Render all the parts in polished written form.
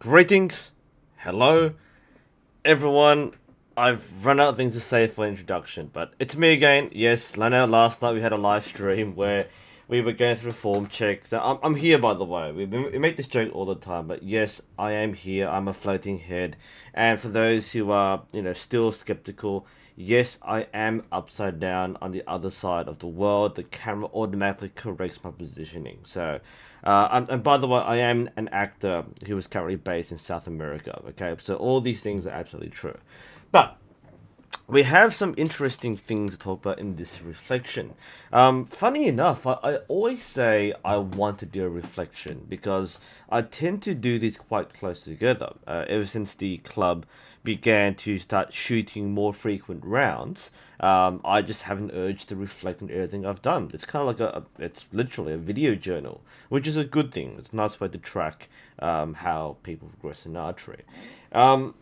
Greetings, hello, everyone. I've run out of things to say for introduction, but it's me again. Yes, I know last night we had a live stream where we were going through form checks. I'm here, by the way. We make this joke all the time, but yes, I am here. I'm a floating head, and for those who are still skeptical, yes, I am upside down on the other side of the world. The camera automatically corrects my positioning. So, and by the way, I am an actor who is currently based in South America. Okay, so all these things are absolutely true. But we have some interesting things to talk about in this reflection. Funny enough, I always say I want to do a reflection because I tend to do these quite close together. Ever since the club began to start shooting more frequent rounds, I just have an urge to reflect on everything I've done. It's kind of like it's literally a video journal, which is a good thing. It's a nice way to track how people progress in archery.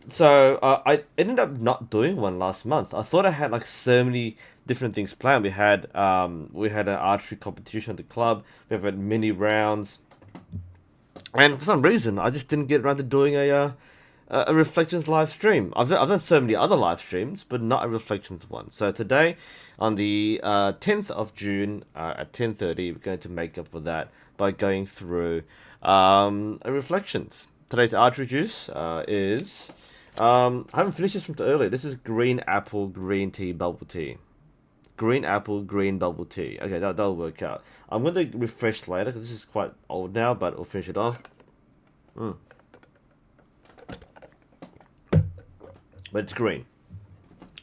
So I ended up not doing one last month. I thought I had like so many different things planned. We had an archery competition at the club. We have had mini rounds, and for some reason I just didn't get around to doing a reflections live stream. I've done so many other live streams, but not a reflections one. So today, on the 10th of June at 10:30, we're going to make up for that by going through a reflections. Today's archery juice is I haven't finished this from earlier. This is green apple green tea bubble tea. Green apple green bubble tea. Okay, that'll work out. I'm going to refresh later because this is quite old now, but we'll finish it off. But it's green.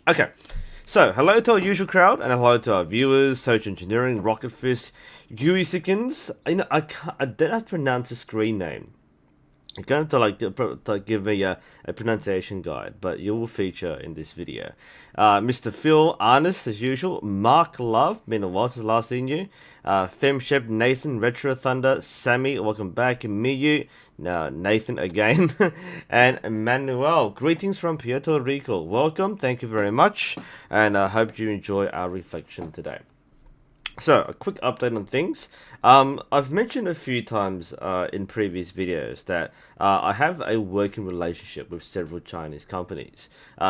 Okay, so hello to our usual crowd, and hello to our viewers, Social Engineering, Rocket Fist, Yui Sickens. I don't have to pronounce the screen name. You're going to give me a pronunciation guide, but you will feature in this video. Mr. Phil Arnis, as usual. Mark Love, been a while since last seen you. Femshep, Nathan, Retro Thunder, Sammy, welcome back. Miyu, Nathan again. And Emmanuel, greetings from Puerto Rico. Welcome, thank you very much. And I hope you enjoy our reflection today. So, a quick update on things. I've mentioned a few times in previous videos that I have a working relationship with several Chinese companies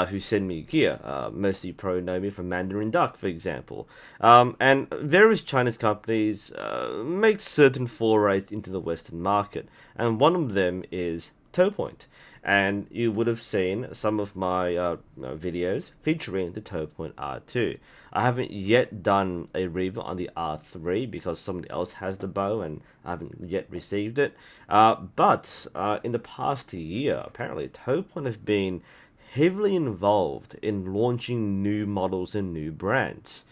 who send me gear. Mostly probably know me from Mandarin Duck, for example. And various Chinese companies make certain forays into the Western market. And one of them is Towpoint. And you would have seen some of my videos featuring the Towpoint R2. I haven't yet done a review on the R3 because somebody else has the bow and I haven't yet received it. But in the past year, apparently Towpoint have been heavily involved in launching new models and new brands.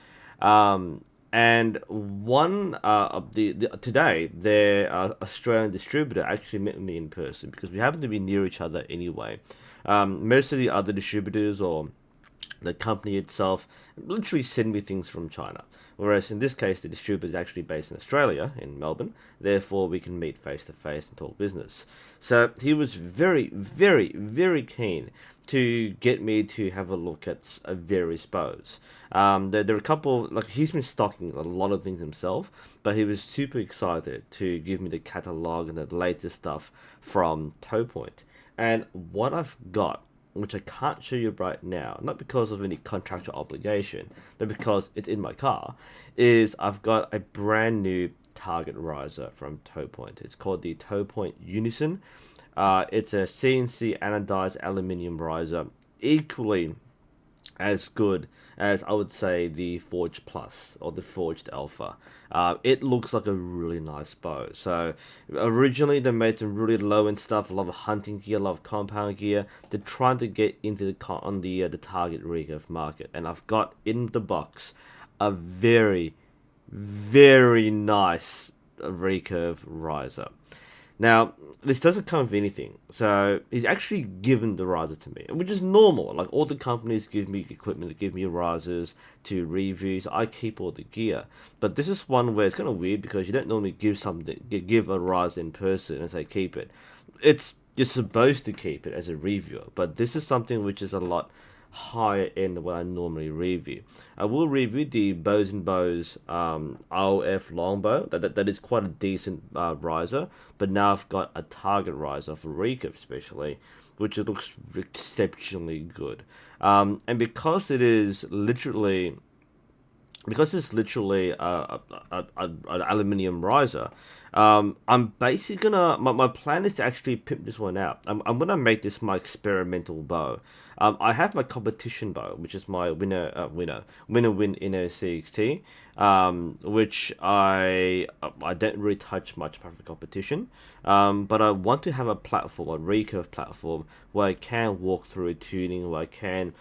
And one of today, their Australian distributor actually met me in person because we happen to be near each other anyway. Most of the other distributors or the company itself literally send me things from China. Whereas in this case, the distributor is actually based in Australia, in Melbourne. Therefore, we can meet face to face and talk business. So he was very, very, very keen to get me to have a look at various bows. There are a couple, like he's been stocking a lot of things himself, but he was super excited to give me the catalog and the latest stuff from Towpoint. And what I've got, which I can't show you right now, not because of any contractual obligation, but because it's in my car, is I've got a brand new target riser from Towpoint. It's called the Towpoint Unison. It's a CNC anodized aluminium riser, equally as good as I would say the Forged Plus or the Forged Alpha. It looks like a really nice bow. So originally they made some really low end stuff, a lot of hunting gear, a lot of compound gear. They're trying to get into the target recurve market, and I've got in the box a very, very nice recurve riser. Now, this doesn't come with anything, so he's actually given the riser to me, which is normal. Like, all the companies give me equipment, they give me risers to review, so I keep all the gear. But this is one where it's kind of weird because you don't normally give a riser in person and say keep it. You're supposed to keep it as a reviewer, but this is something which is a lot higher end than what I normally review. I will review the Bows and Bows ROF longbow. That is quite a decent riser, but now I've got a target riser for recurve especially, which it looks exceptionally good. And because it's literally an aluminium riser, I'm basically my plan is to actually pimp this one out. I'm gonna make this my experimental bow. I have my competition bow, which is my winner win NUSensei, which I don't really touch much apart from competition. But I want to have a platform, a recurve platform, where I can walk through tuning, where I can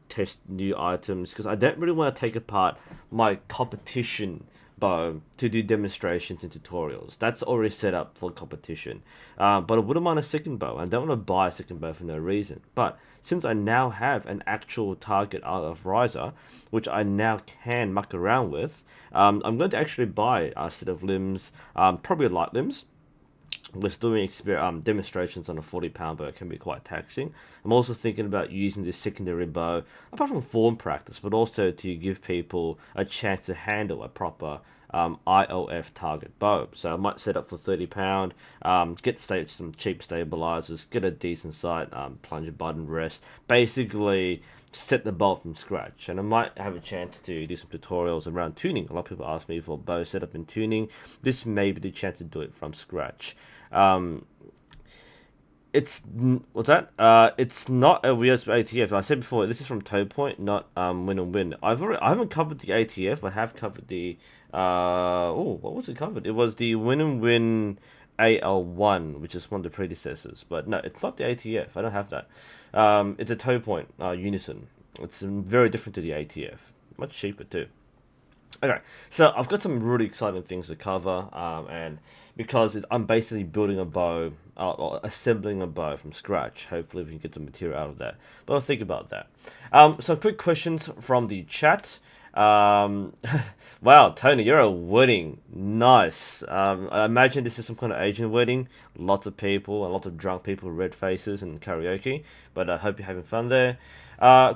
test new items, because I don't really want to take apart my competition bow to do demonstrations and tutorials. That's already set up for competition. But I wouldn't mind a second bow. I don't want to buy a second bow for no reason. But since I now have an actual target out of riser, which I now can muck around with, I'm going to actually buy a set of limbs, probably light limbs. Was doing demonstrations on a 40-pound bow. It can be quite taxing. I'm also thinking about using this secondary bow, apart from form practice, but also to give people a chance to handle a proper IOF target bow. So I might set up for 30-pound, get some cheap stabilizers, get a decent sight, plunger button rest, basically set the bow from scratch. And I might have a chance to do some tutorials around tuning. A lot of people ask me for bow setup and tuning. This may be the chance to do it from scratch. It's what's that? It's not a USB ATF. I said before, this is from Toe Point, not Win and Win. I haven't covered the ATF. I have covered the what was it covered? It was the Win and Win AL1, which is one of the predecessors. But no, it's not the ATF. I don't have that. It's a Toe Point Unison. It's very different to the ATF. Much cheaper too. Okay, so I've got some really exciting things to cover, and because I'm basically building a bow, or assembling a bow from scratch. Hopefully, we can get some material out of that. But I'll think about that. Some quick questions from the chat. Wow, Tony, you're a wedding. Nice. I imagine this is some kind of Asian wedding. Lots of people, a lot of drunk people, red faces, and karaoke. But I hope you're having fun there.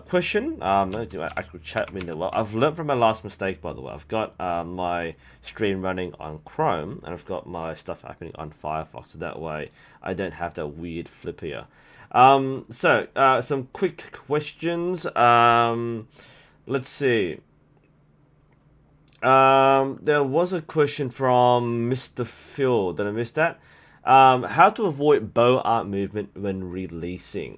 Question. I'm going to do my actual chat window. Well, I've learned from my last mistake, by the way. I've got my stream running on Chrome, and I've got my stuff happening on Firefox. So that way, I don't have that weird flip here. Some quick questions. Let's see. There was a question from Mr. Phil. Did I miss that? How to avoid bow arm movement when releasing.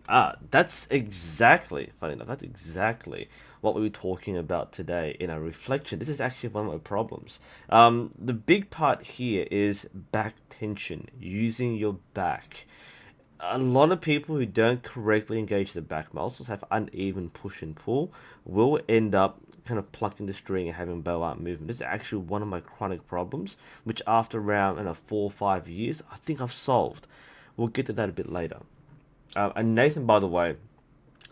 That's exactly, funny enough, that's exactly what we were talking about today in our reflection. This is actually one of my problems. The big part here is back tension, using your back. A lot of people who don't correctly engage the back muscles, have uneven push and pull, will end up kind of plucking the string and having bow arm movement. This is actually one of my chronic problems, which after around 4 or 5 years, I think I've solved. We'll get to that a bit later. And Nathan, by the way,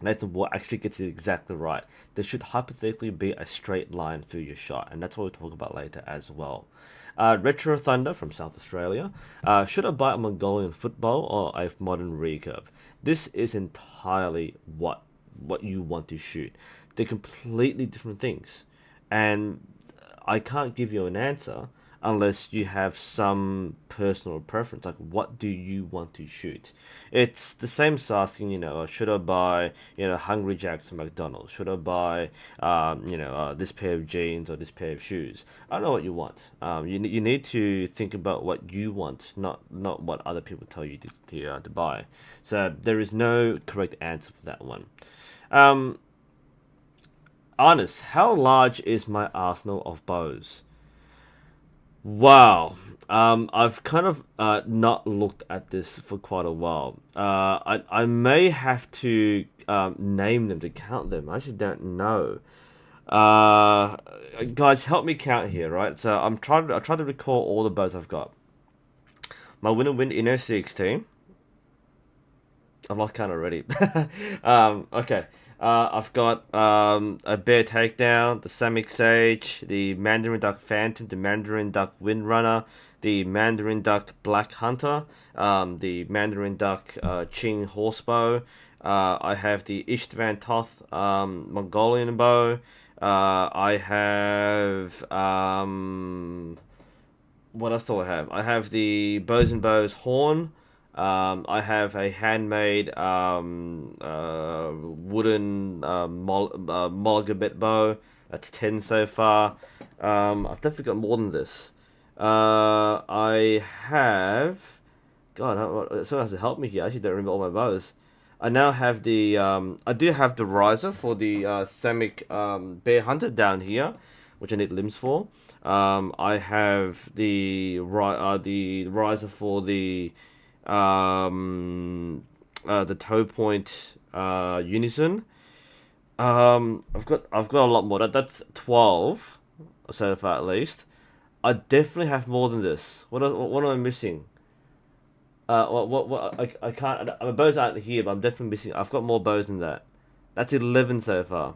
Nathan will actually get it exactly right. There should hypothetically be a straight line through your shot, and that's what we'll talk about later as well. Retro Thunder from South Australia. Should I buy a Mongolian football or a modern recurve? This is entirely what you want to shoot. They're completely different things. And I can't give you an answer unless you have some personal preference. Like, what do you want to shoot? It's the same as asking, should I buy, Hungry Jacks from McDonald's? Should I buy, this pair of jeans or this pair of shoes? I don't know what you want. You need to think about what you want, not what other people tell you to buy. So there is no correct answer for that one. Honest, how large is my arsenal of bows? Wow. I've kind of not looked at this for quite a while. I may have to name them to count them. I actually don't know. Guys, help me count here, right? So I try to recall all the bows I've got. My winner win in 16. I've lost count already. Okay. I've got a Bear Takedown, the Samick Sage, the Mandarin Duck Phantom, the Mandarin Duck Windrunner, the Mandarin Duck Black Hunter, the Mandarin Duck Qing Horsebow, I have the Istvan Toth Mongolian bow. I have what else do I have? I have the Bows and Bows horn. I have a handmade wooden Molgabet bow. That's 10 so far. I've definitely got more than this. I have... God, someone has to help me here. I actually don't remember all my bows. I now have the... I do have the riser for the Samick Bear Hunter down here, which I need limbs for. I have the riser for the toe point unison. I've got a lot more. That's 12 so far at least. I definitely have more than this. What am I missing? I can't. My bows aren't here, but I'm definitely missing. I've got more bows than that. That's 11 so far.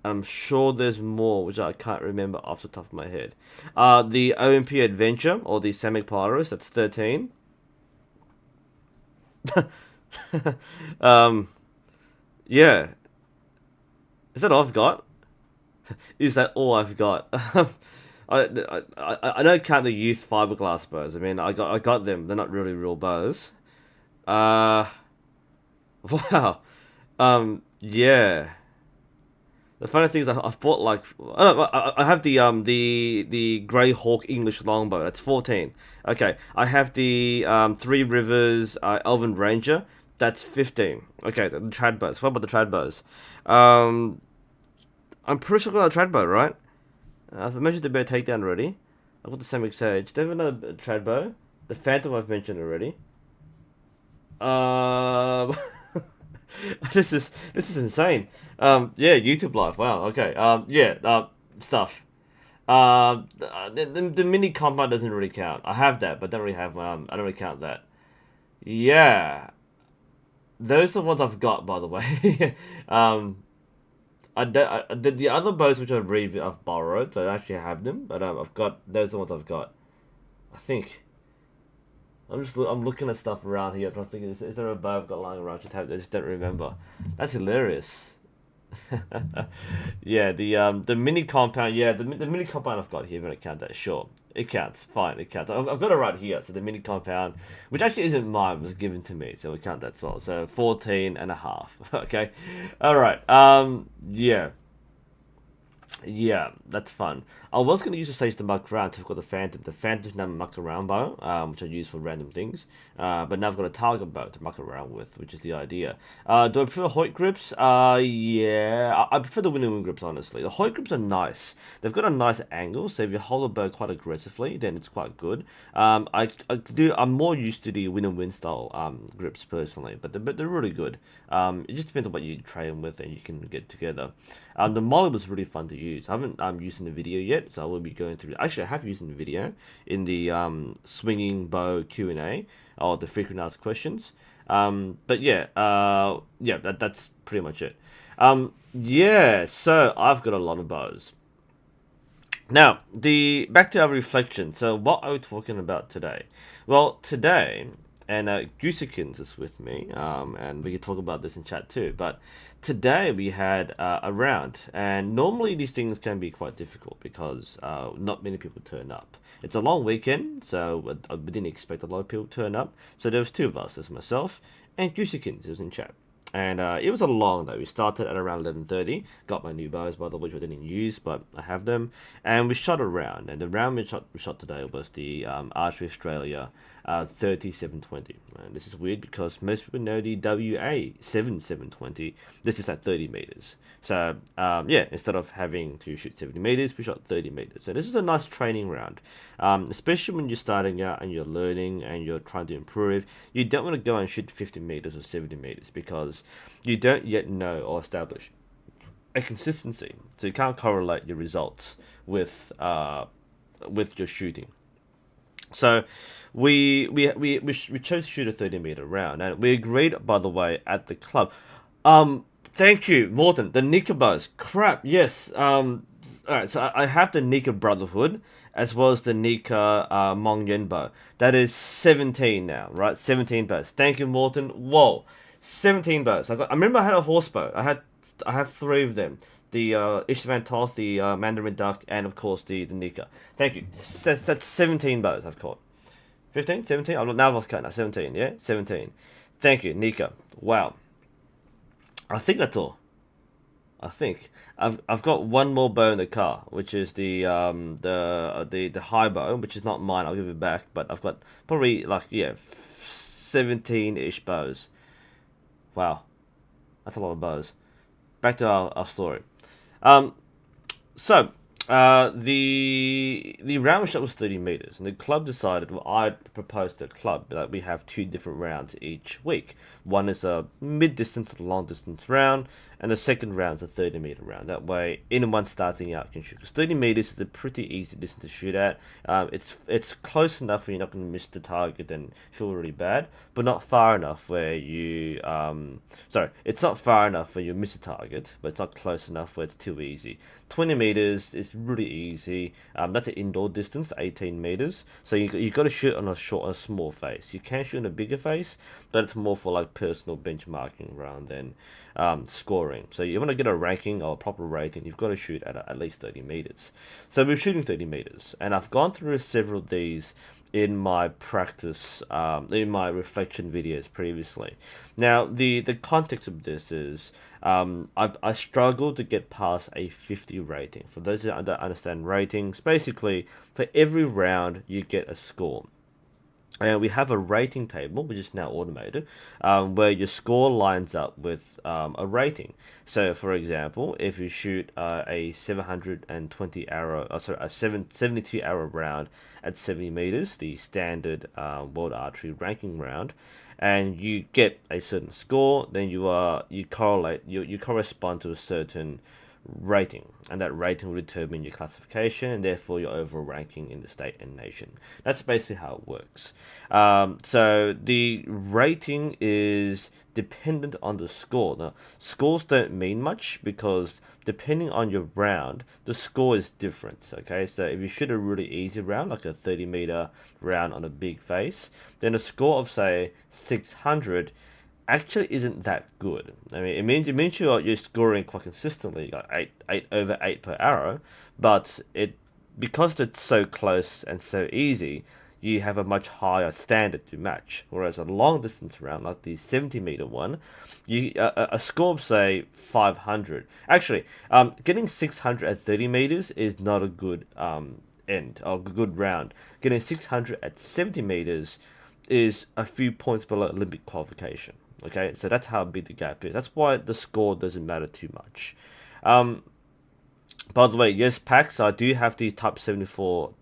I'm sure there's more, which I can't remember off the top of my head. The OMP Adventure, or the Samick Polaris, that's 13. Yeah. Is that all I've got? Is that all I've got? I don't count the youth fiberglass bows. I mean, I got them. They're not really real bows. Uh, wow. Yeah. The funny thing is, I've bought like I have the Grey Hawk English longbow. That's 14. Okay, I have the Three Rivers Elven Ranger. That's 15. Okay, the trad bows. What about the trad bows? I'm pretty sure I got a trad bow, right? I've mentioned the bear takedown already. I've got the Samick Sage. Do I have another trad bow? The Phantom I've mentioned already. Um. This is insane. Yeah, YouTube live. Wow. Okay. Yeah. Stuff. The mini compound doesn't really count. I have that, but don't really have. I don't really count that. Yeah. Those are the ones I've got, by the way. The other bows which I've borrowed, so I actually have them, but I've got those are the ones I've got. I think. I'm looking at stuff around here. I'm thinking, is there a bow I've got lying around? I just don't remember. That's hilarious. Yeah, the mini compound. Yeah, the mini compound I've got here. If I count that, sure, it counts. Fine, it counts. I've got it right here. So the mini compound, which actually isn't mine, was given to me, so we count that as well. So 14 and a half. Okay, all right. Yeah. Yeah, that's fun. I was going to use the Sage to muck around to got the Phantom. The Phantom's now a muck around bow, which I use for random things. But now I've got a target bow to muck around with, which is the idea. Do I prefer Hoyt grips? Yeah, I prefer the Wind grips, honestly. The Hoyt grips are nice. They've got a nice angle, so if you hold the bow quite aggressively, then it's quite good. I'm more used to the Wind style grips personally, but they're really good. It just depends on what you train with and you can get together. The Molly was really fun to use. I haven't used in the video yet, so I will be going through. Actually, I have used in the video in the swinging bow Q&A or the frequent asked questions. But yeah, yeah, that's pretty much it. Yeah, so I've got a lot of bows. Now, back to our reflection. So, what are we talking about today? Well, today, and Goosekins is with me, and we can talk about this in chat too. But today we had a round, and normally these things can be quite difficult because not many people turn up. It's a long weekend, so we didn't expect a lot of people to turn up. So there was two of us, there's myself and Goosekins who's in chat. And it was a long day. We started at around 11:30. Got my new bows, by the way, which I didn't use, but I have them. And we shot a round. And the round we shot today was the Archery Australia 3720. And this is weird because most people know the WA 7720. This is at 30 meters. So yeah, instead of having to shoot 70 meters, we shot 30 meters. So this is a nice training round, especially when you're starting out and you're learning and you're trying to improve. You don't want to go and shoot 50 meters or 70 meters because you don't yet know or establish a consistency. So you can't correlate your results with your shooting. So we chose to shoot a 30-meter round, and we agreed, by the way, at the club. Thank you, Morton. The Nika bows. Crap, yes. Alright, so I have the Nika Brotherhood, as well as the Nika Mong Yen bow. That is 17 now, right? 17 bows. Thank you, Morton. Whoa. 17 bows. I remember I had a horse bow. I have three of them. The Ishvan Toss, the Mandarin Duck, and of course the Nika. Thank you. That's 17 bows I've caught. 15? 17? I'm not now lost count now. 17, yeah? 17. Thank you, Nika. Wow. I think that's all. I think I've got one more bow in the car, which is the high bow, which is not mine. I'll give it back, but I've got probably like 17-ish bows. Wow, that's a lot of bows. Back to our story. Um, so the round shot was 30 meters, and the club decided. Well, I proposed to the club that we have two different rounds each week. One is a mid-distance and long distance round, and the second round is a 30-meter round. That way, anyone starting out can shoot. Because 30 meters is a pretty easy distance to shoot at. It's close enough where you're not going to miss the target and feel really bad, but not far enough where you sorry, it's not far enough where you miss a target, but it's not close enough where it's too easy. 20 meters is really easy. That's an indoor distance, 18 meters. So you got to shoot on a small face. You can shoot on a bigger face, but it's more for like personal benchmarking rather than scoring. So you want to get a ranking or a proper rating, you've got to shoot at least 30 meters. So we're shooting 30 meters, and I've gone through several of these in my practice, in my reflection videos previously. Now, the context of this is I struggled to get past a 50 rating. For those that don't understand ratings, basically, for every round, you get a score. And we have a rating table, which is now automated, where your score lines up with a rating. So, for example, if you shoot a 720 arrow, sorry, a 72 arrow round at 70 meters, the standard World Archery ranking round, and you get a certain score, then you correspond to a certain rating, and that rating will determine your classification and therefore your overall ranking in the state and nation. That's basically how it works. So the rating is dependent on the score. Now, scores don't mean much because depending on your round, the score is different. Okay, so if you shoot a really easy round, like a 30-meter round on a big face, then a score of say 600 actually isn't that good. I mean, it means you're scoring quite consistently, like eight over 8 per arrow, but because it's so close and so easy, you have a much higher standard to match. Whereas a long distance round, like the 70-meter one, a score of say 500. Actually, getting 600 at 30 meters is not a good end or a good round. Getting 600 at 70 meters is a few points below Olympic qualification. Okay, so that's how big the gap is. That's why the score doesn't matter too much. By the way, yes, Pax, I do have the Type 74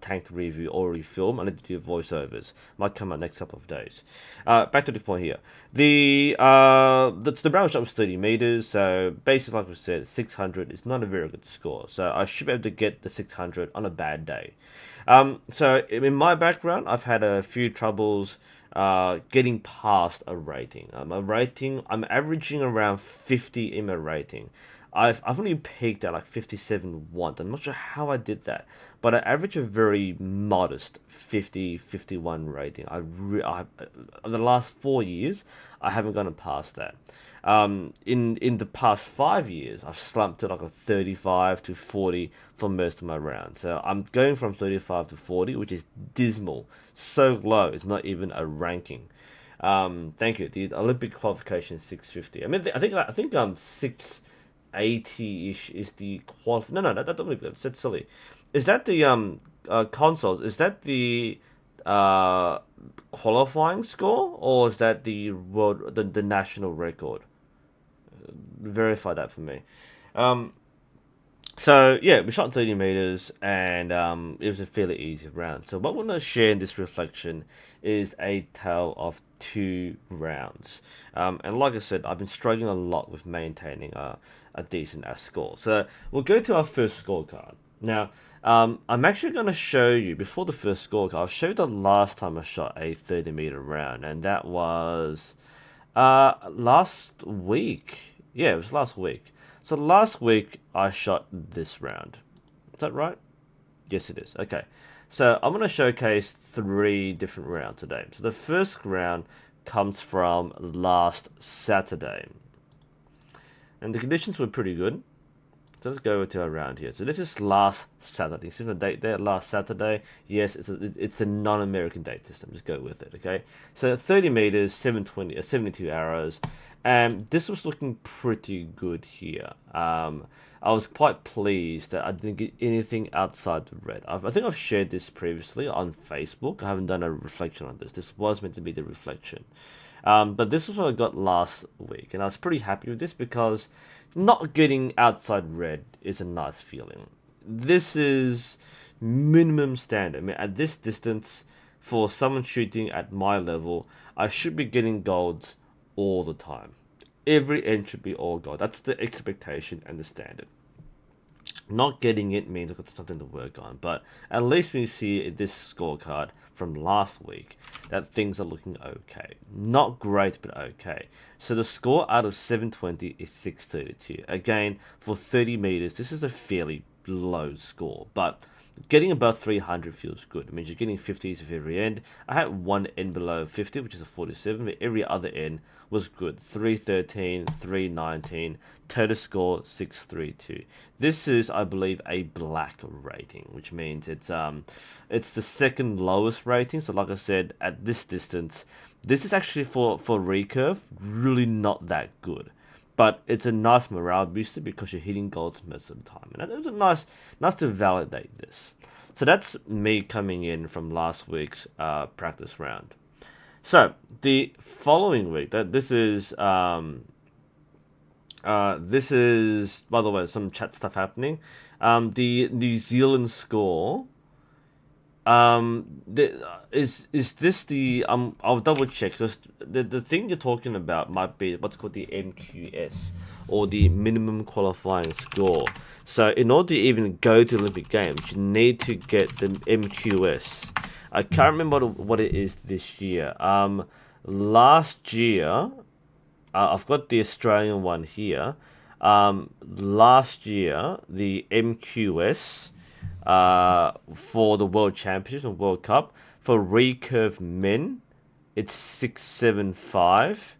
tank review already filmed. I need to do voiceovers. Might come out next couple of days. Back to the point here. The round shot was 30 meters, so basically, like we said, 600 is not a very good score. So I should be able to get the 600 on a bad day. So in my background, I've had a few troubles getting past a rating. I'm averaging around 50 in my rating. I've only peaked at like 57 once. I'm not sure how I did that, but I average a very modest 50, 51 rating. The last 4 years, I haven't gone past that. In the past 5 years, I've slumped to like a 35 to 40 for most of my rounds. So I'm going from 35 to 40, which is dismal. So low, it's not even a ranking. Thank you. The Olympic qualification is 650. I mean, I think 680-ish is the No, that don't believe that. That's silly. Is that the consoles? Is that the qualifying score, or is that the the national record? Verify that for me. So yeah, we shot 30 meters, and it was a fairly easy round. So what we're gonna share in this reflection is a tale of 2 rounds. And like I said, I've been struggling a lot with maintaining a decent score. So we'll go to our first scorecard. Now, I'm actually going to show you, before the first scorecard, I'll show you the last time I shot a 30-meter round, and that was last week. Yeah, it was last week. So last week, I shot this round. Is that right? Yes, it is. Okay. So I'm going to showcase 3 different rounds today. So the first round comes from last Saturday. And the conditions were pretty good. So let's go to around here. So this is last Saturday. See the date there? Last Saturday. Yes, it's a non-American date system. Just go with it, okay? So 30 meters, 72 arrows. And this was looking pretty good here. I was quite pleased that I didn't get anything outside the red. I think I've shared this previously on Facebook. I haven't done a reflection on this. This was meant to be the reflection. But this is what I got last week. And I was pretty happy with this because not getting outside red is a nice feeling. This is minimum standard. I mean, at this distance, for someone shooting at my level, I should be getting golds all the time. Every end should be all gold. That's the expectation and the standard. Not getting it means I've got something to work on, but at least we see this scorecard from last week that things are looking okay. Not great, but okay. So the score out of 720 is 632. Again, for 30 meters, this is a fairly low score, but getting above 300 feels good. It means you're getting 50s of every end. I had one end below 50, which is a 47, but every other end was good. 313, 319, total score 632. This is, I believe, a black rating, which means it's the second lowest rating. So like I said, at this distance, this is actually for recurve really not that good. But it's a nice morale booster because you're hitting golds most of the time. And it was a nice to validate this. So that's me coming in from last week's practice round. So the following week, this is by the way, some chat stuff happening. The New Zealand score. Is this the I'll double check because the thing you're talking about might be what's called the MQS or the minimum qualifying score. So in order to even go to Olympic Games, you need to get the MQS. I can't remember what it is this year. Last year, I've got the Australian one here. Last year, the MQS for the World Championships and World Cup for recurve men, it's 675.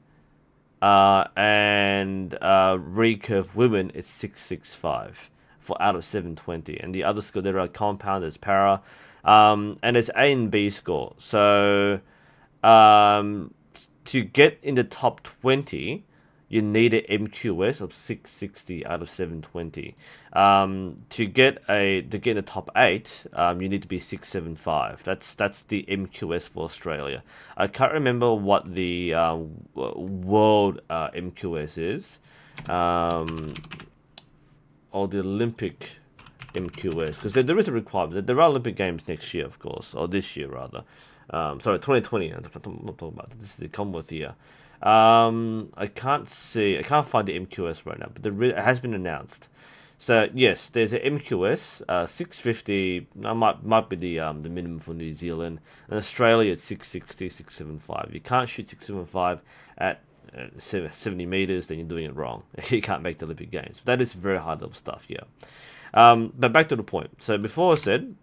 And recurve women, it's 665 for out of 720. And the other score, there are compounders, para. And it's A and B score. So, to get in the top 20, you need an MQS of 660 out of 720. To get in the top 8, you need to be 675. That's the MQS for Australia. I can't remember what the world MQS is, or the Olympic MQS, because there is a requirement. There are Olympic Games next year, of course, or this year rather. Sorry, 2020. I'm not talking about this is the Commonwealth year. I can't find the MQS right now, but it has been announced. So yes, there's an MQS, 650. Might be the minimum for New Zealand. And Australia, it's 660, 675. You can't shoot 675 at 70 meters, then you're doing it wrong. You can't make the Olympic Games. That is very high level stuff, yeah. But back to the point. So before I said,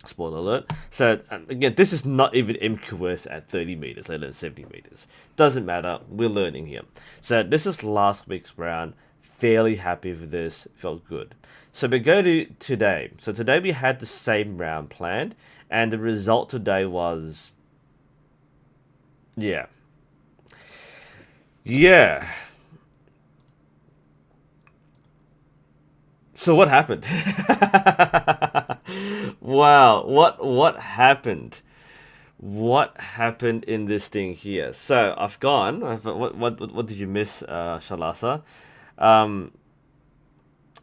spoiler alert. So again, this is not even MQS at 30 meters, let alone 70 meters. Doesn't matter. We're learning here. So this is last week's round. Fairly happy with this. Felt good. So we go to today. So today we had the same round planned, and the result today was, yeah. So what happened? Wow, what happened? What happened in this thing here? So I've gone. What did you miss, Shalasa?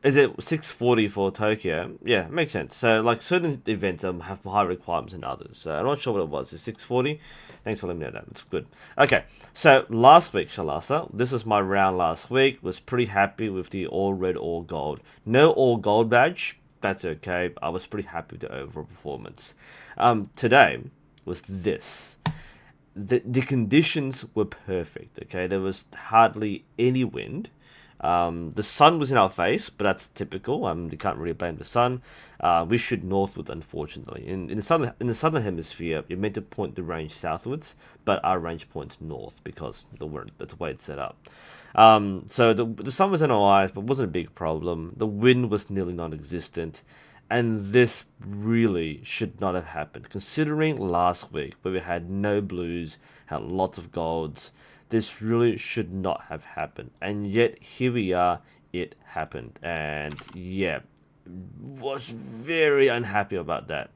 Is it 640 for Tokyo? Yeah, makes sense. So like certain events have higher requirements than others. So I'm not sure what it was. It's 640. Thanks for letting me know that. It's good. Okay, so last week, Shalasa, this was my round last week. Was pretty happy with the all red, all gold. No all gold badge. That's okay. I was pretty happy with the overall performance. Today was this. The conditions were perfect. Okay, there was hardly any wind. The sun was in our face, but that's typical. You can't really blame the sun. We shoot northwards, unfortunately. In the southern hemisphere, you're meant to point the range southwards, but our range points north because that's the way it's set up. So the sun was in our eyes, but wasn't a big problem. The wind was nearly non-existent, and this really should not have happened. Considering last week where we had no blues, had lots of golds, this really should not have happened. And yet here we are, it happened, and yeah, was very unhappy about that.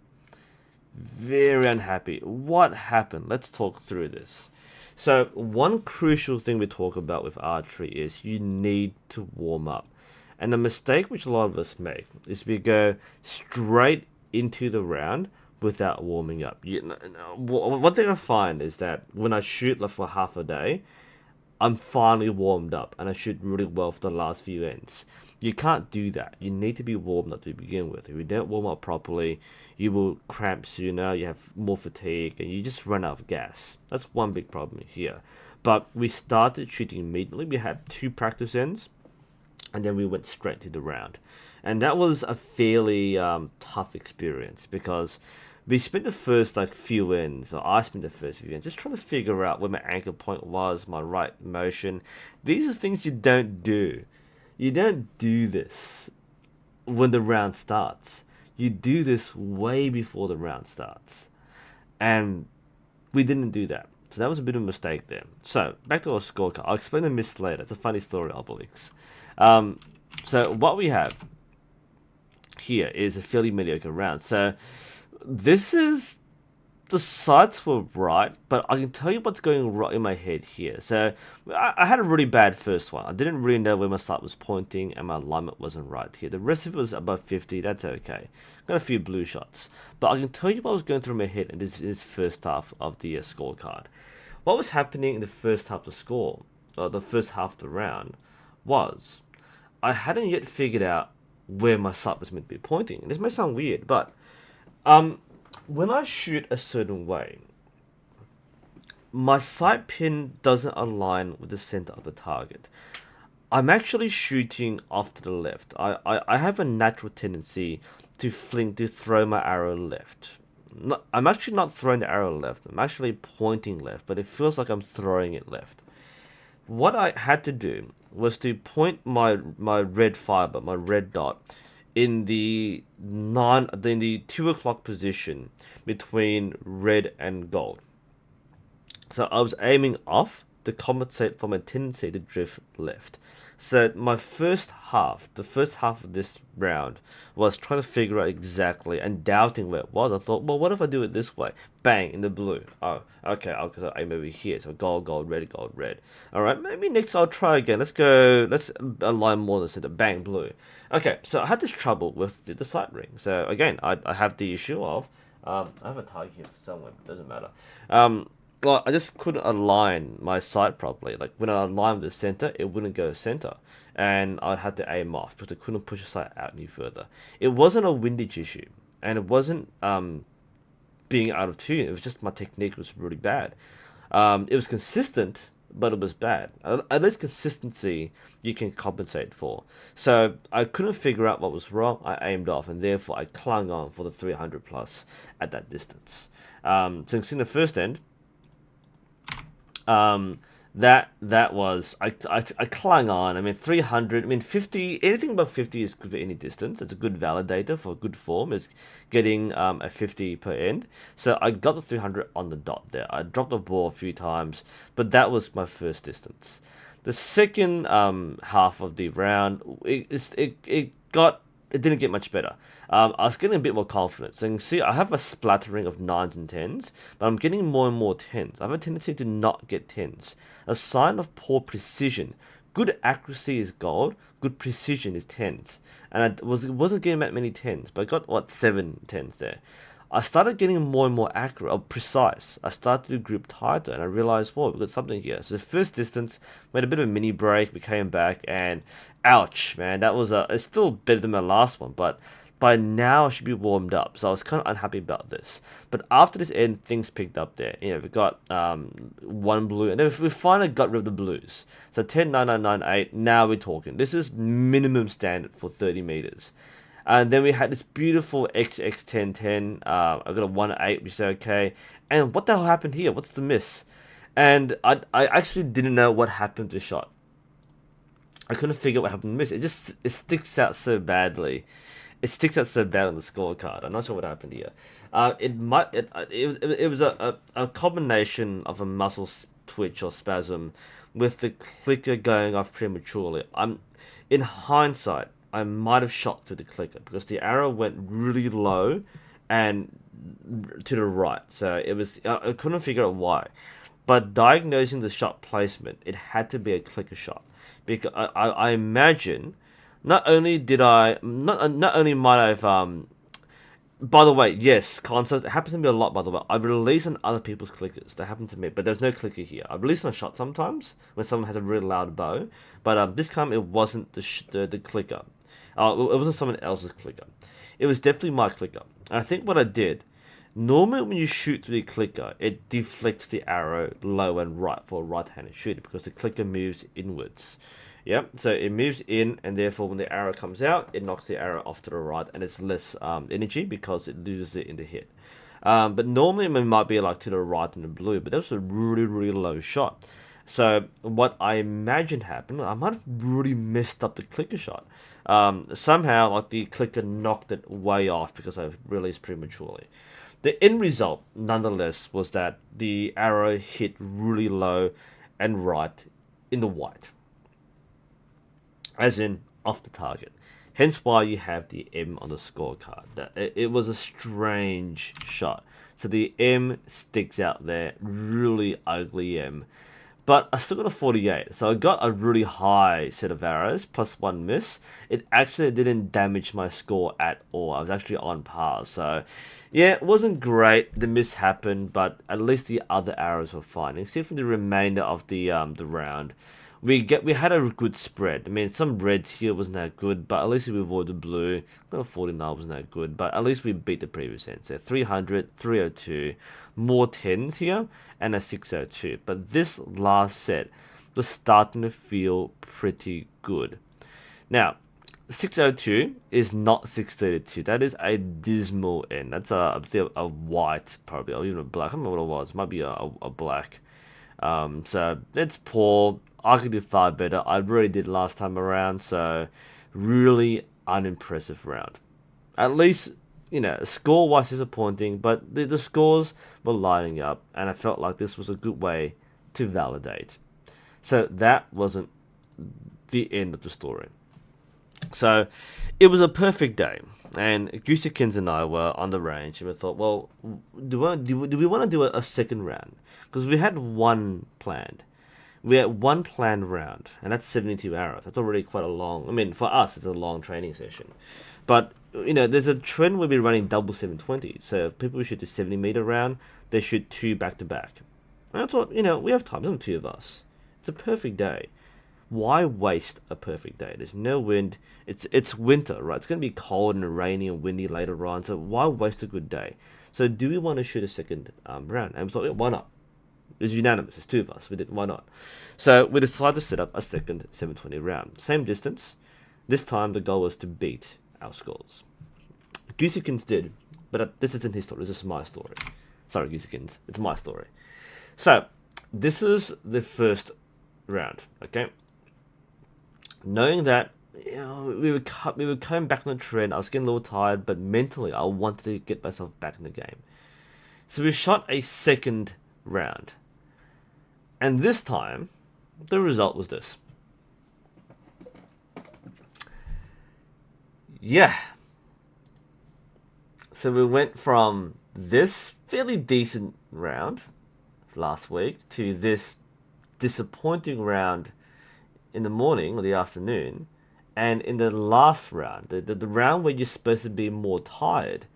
Very unhappy. What happened? Let's talk through this. So one crucial thing we talk about with archery is you need to warm up. And the mistake which a lot of us make is we go straight into the round without warming up. One thing I find is that when I shoot like for half a day, I'm finally warmed up and I shoot really well for the last few ends. You can't do that. You need to be warmed up to begin with. If you don't warm up properly, you will cramp sooner, you have more fatigue, and you just run out of gas. That's one big problem here. But we started shooting immediately. We had 2 practice ends, and then we went straight to the round. And that was a fairly tough experience because we spent the first few ends, or I spent the first few ends, just trying to figure out where my anchor point was, my right motion. These are things you don't do. You don't do this when the round starts. You do this way before the round starts. And we didn't do that. So that was a bit of a mistake there. So, back to our scorecard. I'll explain the miss later. It's a funny story, Obelix. So, what we have here is a fairly mediocre round. So, this is... The sights were right, but I can tell you what's going right in my head here. So, I had a really bad first one. I didn't really know where my sight was pointing, and my alignment wasn't right here. The rest of it was above 50, that's okay. Got a few blue shots. But I can tell you what was going through my head in this first half of the scorecard. What was happening in the first half of the score, or the first half of the round, was I hadn't yet figured out where my sight was meant to be pointing. And this may sound weird, but... when I shoot a certain way, my sight pin doesn't align with the center of the target. I'm actually shooting off to the left. I have a natural tendency to throw my arrow left. I'm actually not throwing the arrow left. I'm actually pointing left, but it feels like I'm throwing it left. What I had to do was to point my red fiber, my red dot, in the 2 o'clock position between red and gold. So I was aiming off to compensate for my tendency to drift left. So my the first half of this round was trying to figure out exactly and doubting where it was. I thought, well, what if I do it this way? Bang, in the blue. Oh, okay, I'll aim over here. So gold, red. Alright, maybe next I'll try again. Let's align more than center. Bang, blue. Okay, so I had this trouble with the sight ring. So again, I have the issue of, I have a target here somewhere, but it doesn't matter. Well, I just couldn't align my sight properly. Like when I aligned the center, it wouldn't go center, and I'd have to aim off because I couldn't push the sight out any further. It wasn't a windage issue, and it wasn't being out of tune. It was just my technique was really bad. It was consistent, but it was bad. At least consistency you can compensate for. So I couldn't figure out what was wrong. I aimed off, and therefore I clung on for the 300 plus at that distance. So you can see in the first end. That was I clung on. I mean 300. I mean 50. Anything above 50 is good for any distance. It's a good validator for good form. Is getting a 50 per end. So I got the 300 on the dot there. I dropped the ball a few times, but that was my first distance. The second half of the round, it didn't get much better. I was getting a bit more confidence. So you can see I have a splattering of 9s and 10s, but I'm getting more and more 10s. I have a tendency to not get 10s. A sign of poor precision. Good accuracy is gold, good precision is 10s. And wasn't getting that many 10s, but I got, 7 10s there. I started getting more and more accurate, or precise. I started to grip tighter, and I realized, whoa, we've got something here. So the first distance, we had a bit of a mini break, we came back, and ouch, man, that was it's still better than my last one, but By now, I should be warmed up, so I was kind of unhappy about this. But after this end, things picked up there. You know, we got one blue, and then we finally got rid of the blues. So 10.9998. Now we're talking. This is minimum standard for 30 meters. And then we had this beautiful XX1010. I got a 1.8, which is okay. And what the hell happened here? What's the miss? And I actually didn't know what happened to the shot. I couldn't figure out what happened to the miss. It sticks out so badly. It sticks out so bad on the scorecard. I'm not sure what happened here. It was a combination of a muscle twitch or spasm with the clicker going off prematurely. In hindsight, I might have shot through the clicker because the arrow went really low and to the right. So I couldn't figure out why. But diagnosing the shot placement, it had to be a clicker shot because I imagine. Not only might I've by the way, yes, concepts, it happens to me a lot, by the way. I release on other people's clickers. That happened to me, but there's no clicker here. I release on a shot sometimes when someone has a really loud bow, but this time it wasn't the clicker. It wasn't someone else's clicker. It was definitely my clicker. And I think what I did, normally when you shoot through the clicker, it deflects the arrow low and right for a right-handed shooter because the clicker moves inwards. Yep, so it moves in, and therefore when the arrow comes out, it knocks the arrow off to the right, and it's less energy because it loses it in the hit. But normally it might be like to the right in the blue, but that was a really, really low shot. So what I imagine happened, I might have really messed up the clicker shot. Somehow, like the clicker knocked it way off because I released prematurely. The end result, nonetheless, was that the arrow hit really low and right in the white. As in, off the target. Hence why you have the M on the scorecard. It was a strange shot. So the M sticks out there. Really ugly M. But I still got a 48. So I got a really high set of arrows, plus one miss. It actually didn't damage my score at all. I was actually on par. So, yeah, it wasn't great. The miss happened, but at least the other arrows were fine. Except for the remainder of the round. We had a good spread. I mean, some reds here wasn't that good, but at least we avoided blue. Got a 49 wasn't that good, but at least we beat the previous end. So 300, 302, more 10s here, and a 602. But this last set was starting to feel pretty good. Now, 602 is not 632. That is a dismal end. That's a white, probably, or even a black. I don't know what it was. It might be a black. So it's poor. I could do far better. I really did last time around, so really unimpressive round. At least, you know, score-wise disappointing, but the scores were lining up, and I felt like this was a good way to validate. So that wasn't the end of the story. So it was a perfect day, and Goosekins and I were on the range, and we thought, well, do we want to do a second round? Because we had one planned. We had one planned round, and that's 72 arrows. That's already quite a long... I mean, for us, it's a long training session. But, you know, there's a trend where we're running double 720. So if people shoot the 70-meter round, they shoot two back-to-back. And I thought, you know, we have time. There's only two of us. It's a perfect day. Why waste a perfect day? There's no wind. It's winter, right? It's going to be cold and rainy and windy later on. So why waste a good day? So do we want to shoot a second round? And we thought, yeah, why not? It was unanimous. It's two of us. We did. Why not? So we decided to set up a second 720 round. Same distance. This time the goal was to beat our scores. Goosekins did, but this isn't his story. This is my story. Sorry, Goosekins. It's my story. So this is the first round. Okay. Knowing that, you know, we were coming back on the trend. I was getting a little tired, but mentally I wanted to get myself back in the game. So we shot a second round. And this time, the result was this. Yeah. So we went from this fairly decent round last week to this disappointing round in the morning or the afternoon. And in the last round, the round where you're supposed to be more tired,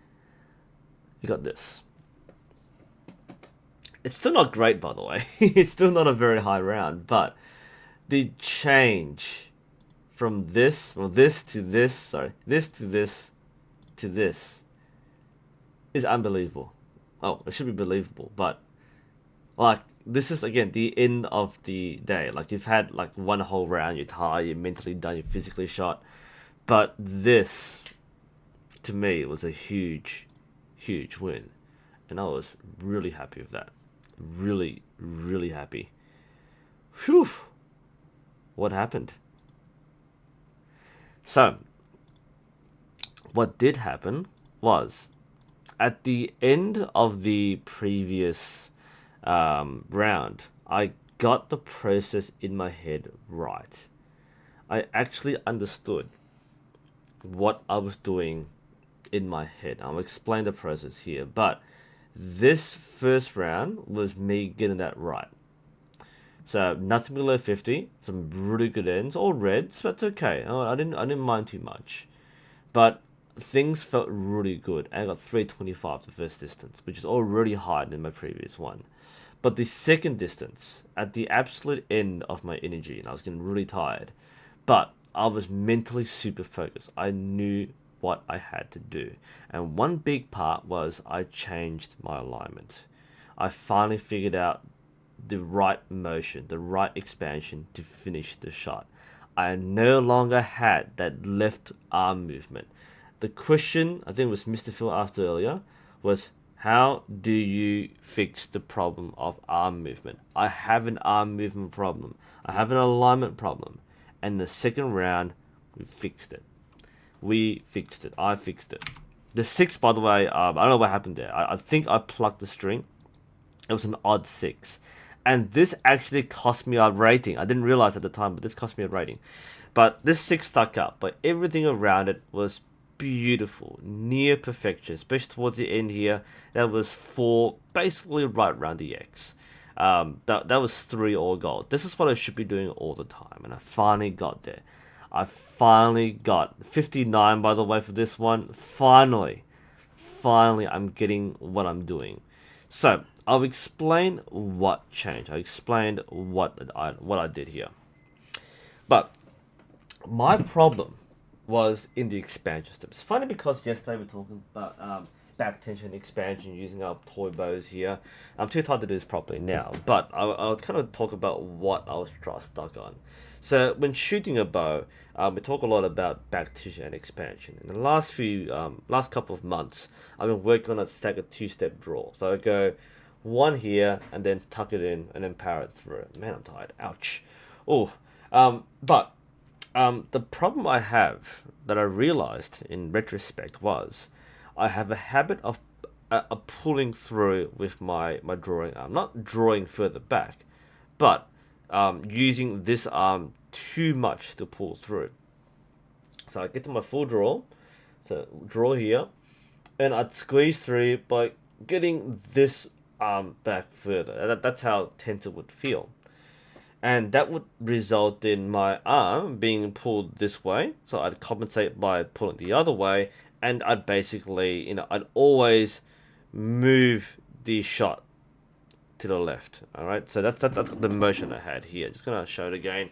you got this. It's still not great, by the way. It's still not a very high round, but the change from this to this to this is unbelievable. Oh, it should be believable, but like this is again the end of the day. Like you've had like one whole round, you're tired, you're mentally done, you're physically shot. But this, to me, was a huge, huge win, and I was really happy with that. Really, really happy. Whew! What happened? So, what did happen was at the end of the previous round, I got the process in my head right. I actually understood what I was doing in my head. I'll explain the process here, but this first round was me getting that right. So nothing below 50, some really good ends, all reds, but it's okay. I didn't mind too much, but things felt really good. And I got 325 the first distance, which is already higher than my previous one. But the second distance, at the absolute end of my energy, and I was getting really tired, but I was mentally super focused. I knew what I had to do. And one big part was I changed my alignment. I finally figured out the right motion, the right expansion to finish the shot. I no longer had that left arm movement. The question, I think it was Mr. Phil asked earlier, was how do you fix the problem of arm movement? I have an arm movement problem. I have an alignment problem. And the second round, we fixed it. We fixed it. I fixed it. The six, by the way, I don't know what happened there. I think I plucked the string. It was an odd six. And this actually cost me a rating. I didn't realize at the time, but this cost me a rating. But this six stuck up. But everything around it was beautiful, near perfection, especially towards the end here. That was four, basically right around the X. That was 3 all gold. This is what I should be doing all the time, and I finally got there. I finally got 59, by the way, for this one. Finally, I'm getting what I'm doing. So I'll explain what changed. I explained what I did here. But my problem was in the expansion steps. It's funny because yesterday we were talking about back tension expansion using our toy bows here. I'm too tired to do this properly now, but I'll kind of talk about what I was stuck on. So when shooting a bow, we talk a lot about back tension and expansion. In the last couple of months, I've been working on a stack of 2-step draw. So I go one here and then tuck it in and then power it through. Man, I'm tired. Ouch. Oh, but the problem I have that I realized in retrospect was I have a habit of pulling through with my drawing arm. Not drawing further back, but using this arm too much to pull through. So I get to my full draw, so draw here, and I'd squeeze through by getting this arm back further. That's how tense it would feel. And that would result in my arm being pulled this way. So I'd compensate by pulling the other way. And I'd basically, I'd always move the shot to the left. Alright, so that's the motion I had here. Just going to show it again.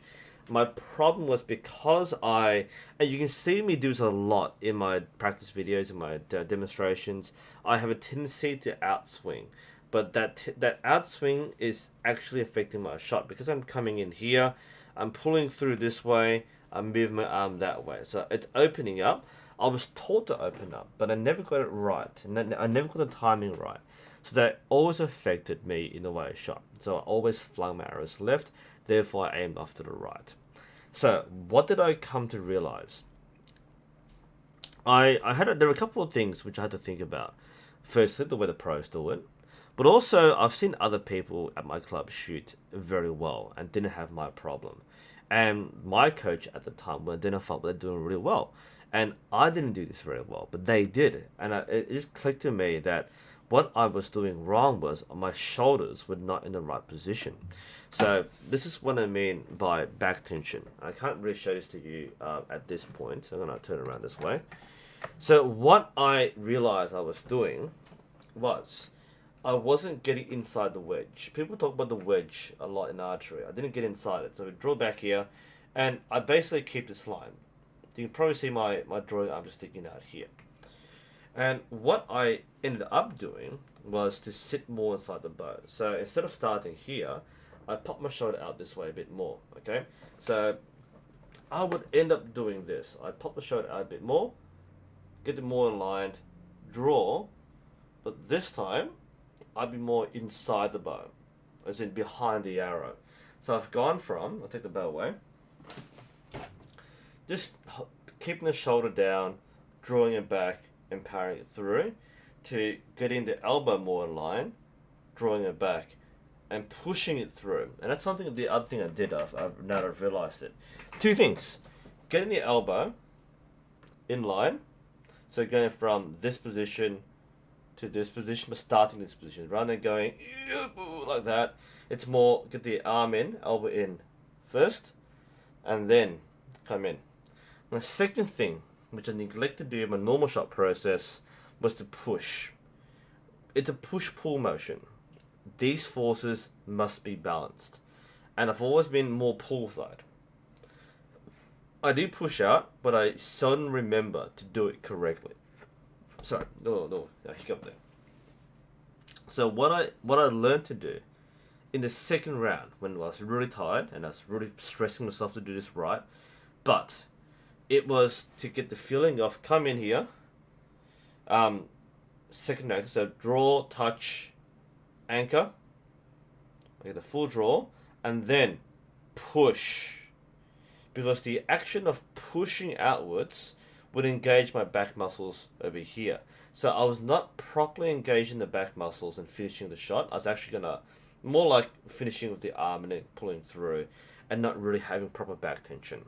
My problem was because and you can see me do this a lot in my practice videos, in my demonstrations, I have a tendency to outswing. But that outswing is actually affecting my shot because I'm coming in here, I'm pulling through this way, I'm moving my arm that way. So it's opening up. I was taught to open up, but I never got it right. And I never got the timing right. So that always affected me in the way I shot. So I always flung my arrows left, therefore I aimed off to the right. So what did I come to realize? There were a couple of things which I had to think about. Firstly, the way the pros do it. But also, I've seen other people at my club shoot very well and didn't have my problem. And my coach at the time identified they're doing really well. And I didn't do this very well, but they did. And it just clicked to me that what I was doing wrong was my shoulders were not in the right position. So this is what I mean by back tension. I can't really show this to you at this point. So I'm going to turn around this way. So what I realized I was doing was I wasn't getting inside the wedge. People talk about the wedge a lot in archery. I didn't get inside it. So I draw back here, and I basically keep this line. You can probably see my drawing arm just sticking out here. And what I ended up doing was to sit more inside the bow. So instead of starting here, I pop my shoulder out this way a bit more. Okay, so I would end up doing this. I pop the shoulder out a bit more, get it more aligned, draw, but this time I'd be more inside the bow, as in behind the arrow. So I've gone from, I'll take the bow away, just keeping the shoulder down, drawing it back, and powering it through, to getting the elbow more in line, drawing it back, and pushing it through. And that's something, the other thing I did, now that I've realized it. Two things. Getting the elbow in line, so going from this position to this position, but starting this position, rather than going like that. It's more, get the arm in, elbow in first, and then come in. And the second thing, which I neglected to do in my normal shot process, was to push. It's a push-pull motion. These forces must be balanced. And I've always been more pull side. I do push out, but I seldom remember to do it correctly. Sorry, no, hiccup there. So what I learned to do in the second round, when I was really tired and I was really stressing myself to do this right, but it was to get the feeling of come in here, second round, so draw, touch, anchor, I get the full draw, and then push. Because the action of pushing outwards would engage my back muscles over here. So I was not properly engaging the back muscles and finishing the shot. I was actually going to, more like finishing with the arm and then pulling through, and not really having proper back tension.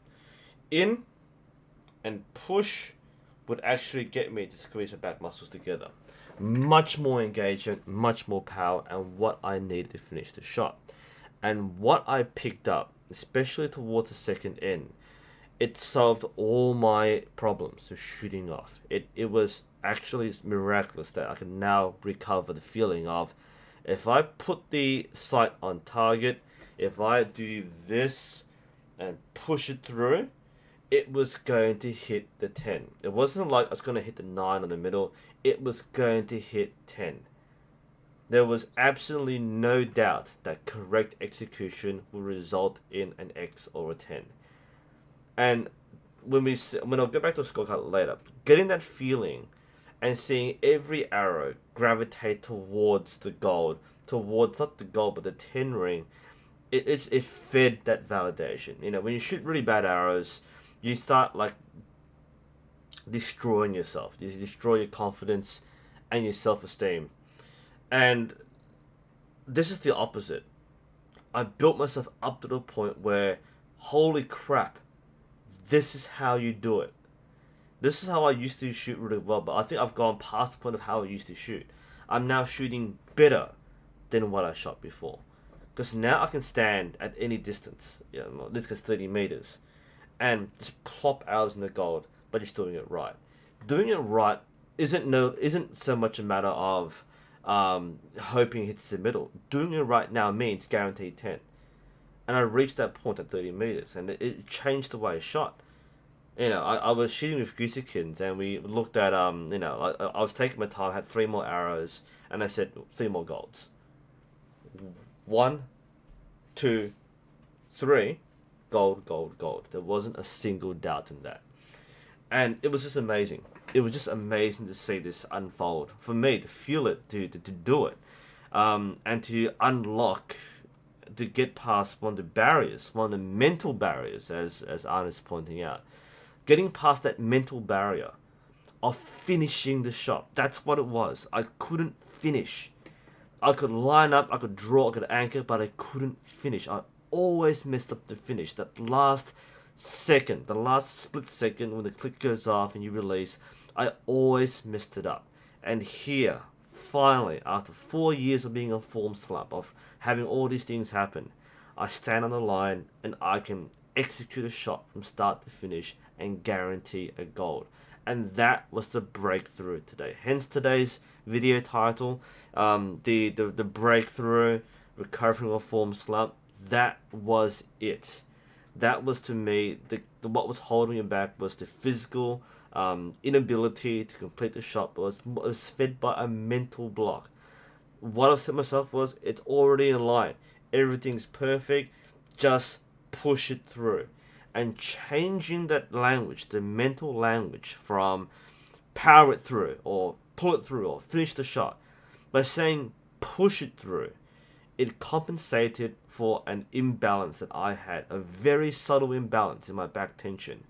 In and push would actually get me to squeeze the back muscles together. Much more engagement, much more power, and what I needed to finish the shot. And what I picked up, especially towards the second end, it solved all my problems of shooting off. It was actually miraculous that I can now recover the feeling of, if I put the sight on target, if I do this and push it through, it was going to hit the 10. It wasn't like I was going to hit the 9 on the middle. It was going to hit 10. There was absolutely no doubt that correct execution will result in an X or a 10. And when I'll go back to the scorecard later, getting that feeling and seeing every arrow gravitate towards the gold, towards not the gold but the 10 ring, it fed that validation. You know, when you shoot really bad arrows, you start like destroying yourself. You destroy your confidence and your self-esteem. And this is the opposite. I built myself up to the point where, holy crap, this is how you do it. This is how I used to shoot really well, but I think I've gone past the point of how I used to shoot. I'm now shooting better than what I shot before. Because now I can stand at any distance, this is 30 meters, and just plop arrows in the gold, but just doing it right. Doing it right isn't so much a matter of hoping it hits the middle. Doing it right now means guaranteed 10. And I reached that point at 30 meters, and it changed the way I shot. You know, I was shooting with Goosekins, and we looked at, I was taking my time, had 3 more arrows, and I said 3 more golds. 1, 2, 3, gold, gold, gold. There wasn't a single doubt in that. And it was just amazing. It was just amazing to see this unfold. For me, to feel it, to do it. And to unlock, to get past one of the barriers, one of the mental barriers, as Arne's pointing out. Getting past that mental barrier of finishing the shot. That's what it was. I couldn't finish. I could line up, I could draw, I could anchor, but I couldn't finish. I always messed up the finish. That last second, the last split second when the click goes off and you release, I always messed it up. And here, finally, after 4 years of being on form slump, of having all these things happen, I stand on the line and I can execute a shot from start to finish and guarantee a gold. And that was the breakthrough today. Hence today's video title, the breakthrough, recovering from form slump. That was it. That was, to me, what was holding me back was the physical inability to complete the shot was fed by a mental block. What I said to myself was, it's already in line. Everything's perfect. Just push it through. And changing that language, the mental language, from power it through or pull it through or finish the shot, by saying push it through, it compensated for an imbalance that I had, a very subtle imbalance in my back tension.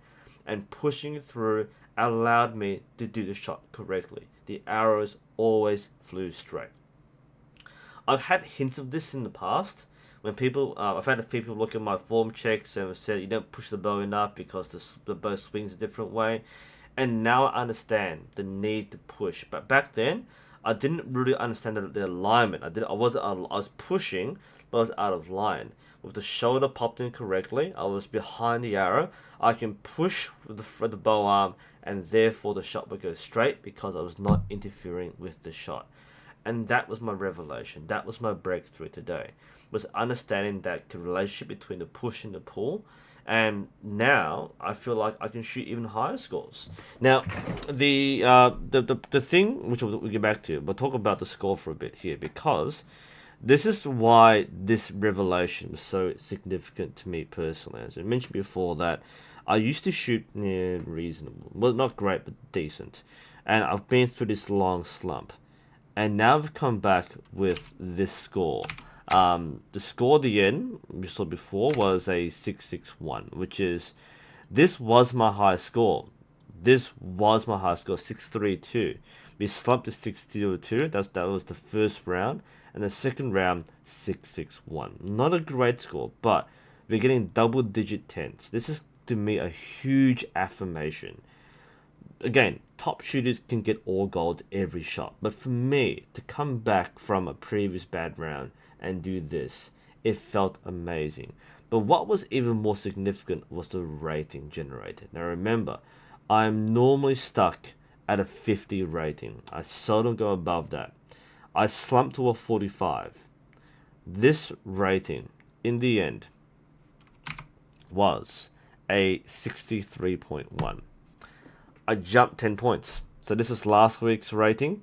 And pushing it through allowed me to do the shot correctly. The arrows always flew straight. I've had hints of this in the past when I've had a few people look at my form checks and have said you don't push the bow enough because the bow swings a different way. And now I understand the need to push. But back then, I didn't really understand the alignment. I was pushing, but I was out of line. With the shoulder popped in correctly, I was behind the arrow. I can push with the bow arm, and therefore the shot would go straight because I was not interfering with the shot. And that was my revelation. That was my breakthrough today. Was understanding that relationship between the push and the pull. And now I feel like I can shoot even higher scores. Now, the thing which we'll get back to, but talk about the score for a bit here, because this is why this revelation was so significant to me personally. As I mentioned before, that I used to shoot reasonable, well, not great, but decent, and I've been through this long slump, and now I've come back with this score. The score at the end we saw before was a 661, which is, this was my high score. This was my high score, 632. We slumped to 602. That was the first round, and the second round 661. Not a great score, but we're getting double-digit tens. This is to me a huge affirmation. Again, top shooters can get all gold every shot, but for me to come back from a previous bad round and do this, it felt amazing. But what was even more significant was the rating generated. Now remember, I'm normally stuck at a 50 rating. I seldom go above that. I slumped to a 45. This rating, in the end, was a 63.1. I jumped 10 points. So this was last week's rating.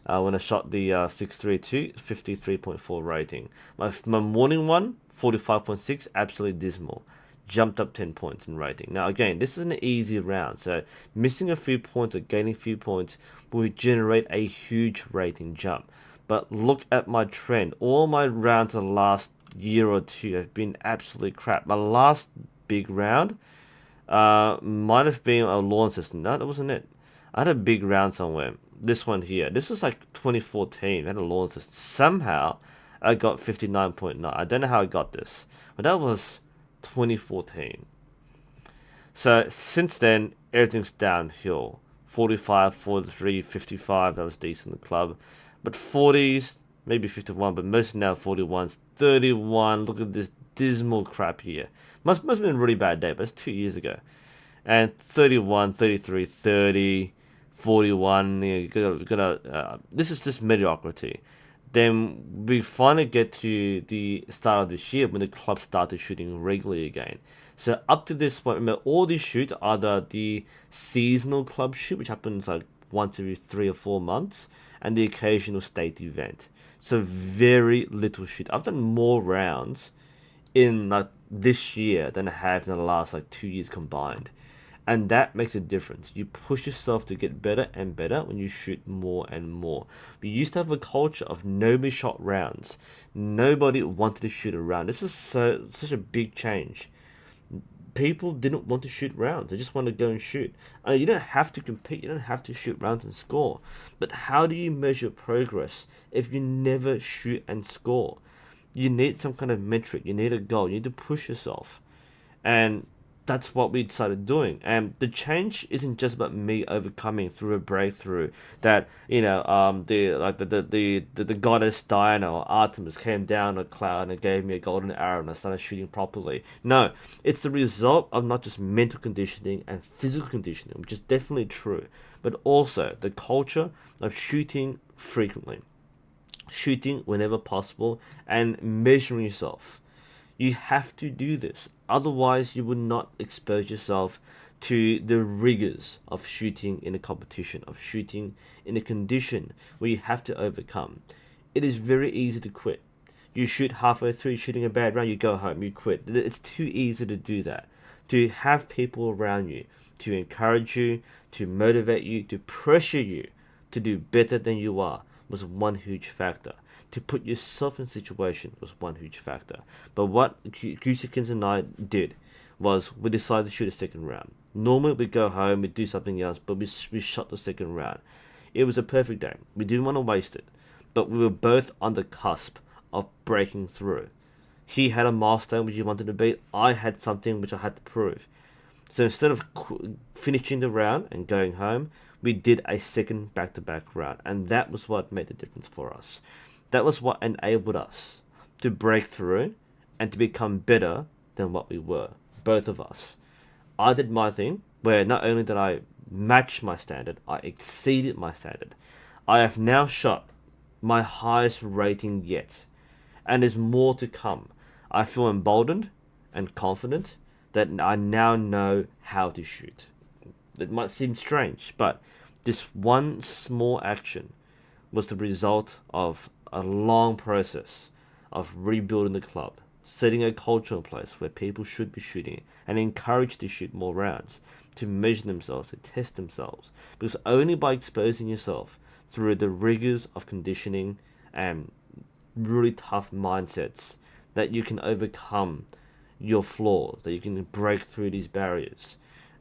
When I shot the 632, 53.4 rating. My morning one, 45.6, absolutely dismal. Jumped up 10 points in rating. Now again, this is an easy round, so missing a few points or gaining a few points will generate a huge rating jump. But look at my trend. All my rounds of the last year or two have been absolutely crap. My last big round might have been a lawn system. No, that wasn't it. I had a big round somewhere. This one here. This was like 2014. I had a lawn system. Somehow, I got 59.9. I don't know how I got this. But that was 2014. So, since then, everything's downhill. 45, 43, 55. That was decent in the club. But 40s, maybe 51, but mostly now 41s. 31. Look at this dismal crap here. Must have been a really bad day, but it's 2 years ago. And 31, 33, 30, 41. This is just mediocrity. Then we finally get to the start of this year when the club started shooting regularly again. So up to this point, remember, all these shoots are the seasonal club shoot, which happens like once every 3 or 4 months, and the occasional state event. So very little shoot. I've done more rounds in like this year than I have in the last like 2 years combined. And that makes a difference. You push yourself to get better and better when you shoot more and more. We used to have a culture of nobody shot rounds. Nobody wanted to shoot a round. This is such a big change. People didn't want to shoot rounds. They just want to go and shoot. You don't have to compete. You don't have to shoot rounds and score. But how do you measure progress if you never shoot and score? You need some kind of metric. You need a goal. You need to push yourself. And that's what we started doing. And the change isn't just about me overcoming through a breakthrough that, the goddess Diana or Artemis came down a cloud and gave me a golden arrow and I started shooting properly. No, it's the result of not just mental conditioning and physical conditioning, which is definitely true, but also the culture of shooting frequently, shooting whenever possible, and measuring yourself. You have to do this. Otherwise, you would not expose yourself to the rigors of shooting in a competition, of shooting in a condition where you have to overcome. It is very easy to quit. You shoot halfway through, shooting a bad round, you go home, you quit. It's too easy to do that. To have people around you to encourage you, to motivate you, to pressure you to do better than you are was one huge factor. To put yourself in a situation was one huge factor. But what Gusikins and I did was we decided to shoot a second round. Normally we go home, we do something else, but we shot the second round. It was a perfect day. We didn't want to waste it, but we were both on the cusp of breaking through. He had a milestone which he wanted to beat. I had something which I had to prove. So instead of finishing the round and going home, we did a second back-to-back round, and that was what made the difference for us. That was what enabled us to break through and to become better than what we were, both of us. I did my thing, where not only did I match my standard, I exceeded my standard. I have now shot my highest rating yet, and there's more to come. I feel emboldened and confident that I now know how to shoot. It might seem strange, but this one small action was the result of a long process of rebuilding the club, setting a culture in place where people should be shooting and encouraged to shoot more rounds, to measure themselves, to test themselves. Because only by exposing yourself through the rigors of conditioning and really tough mindsets that you can overcome your flaws, that you can break through these barriers.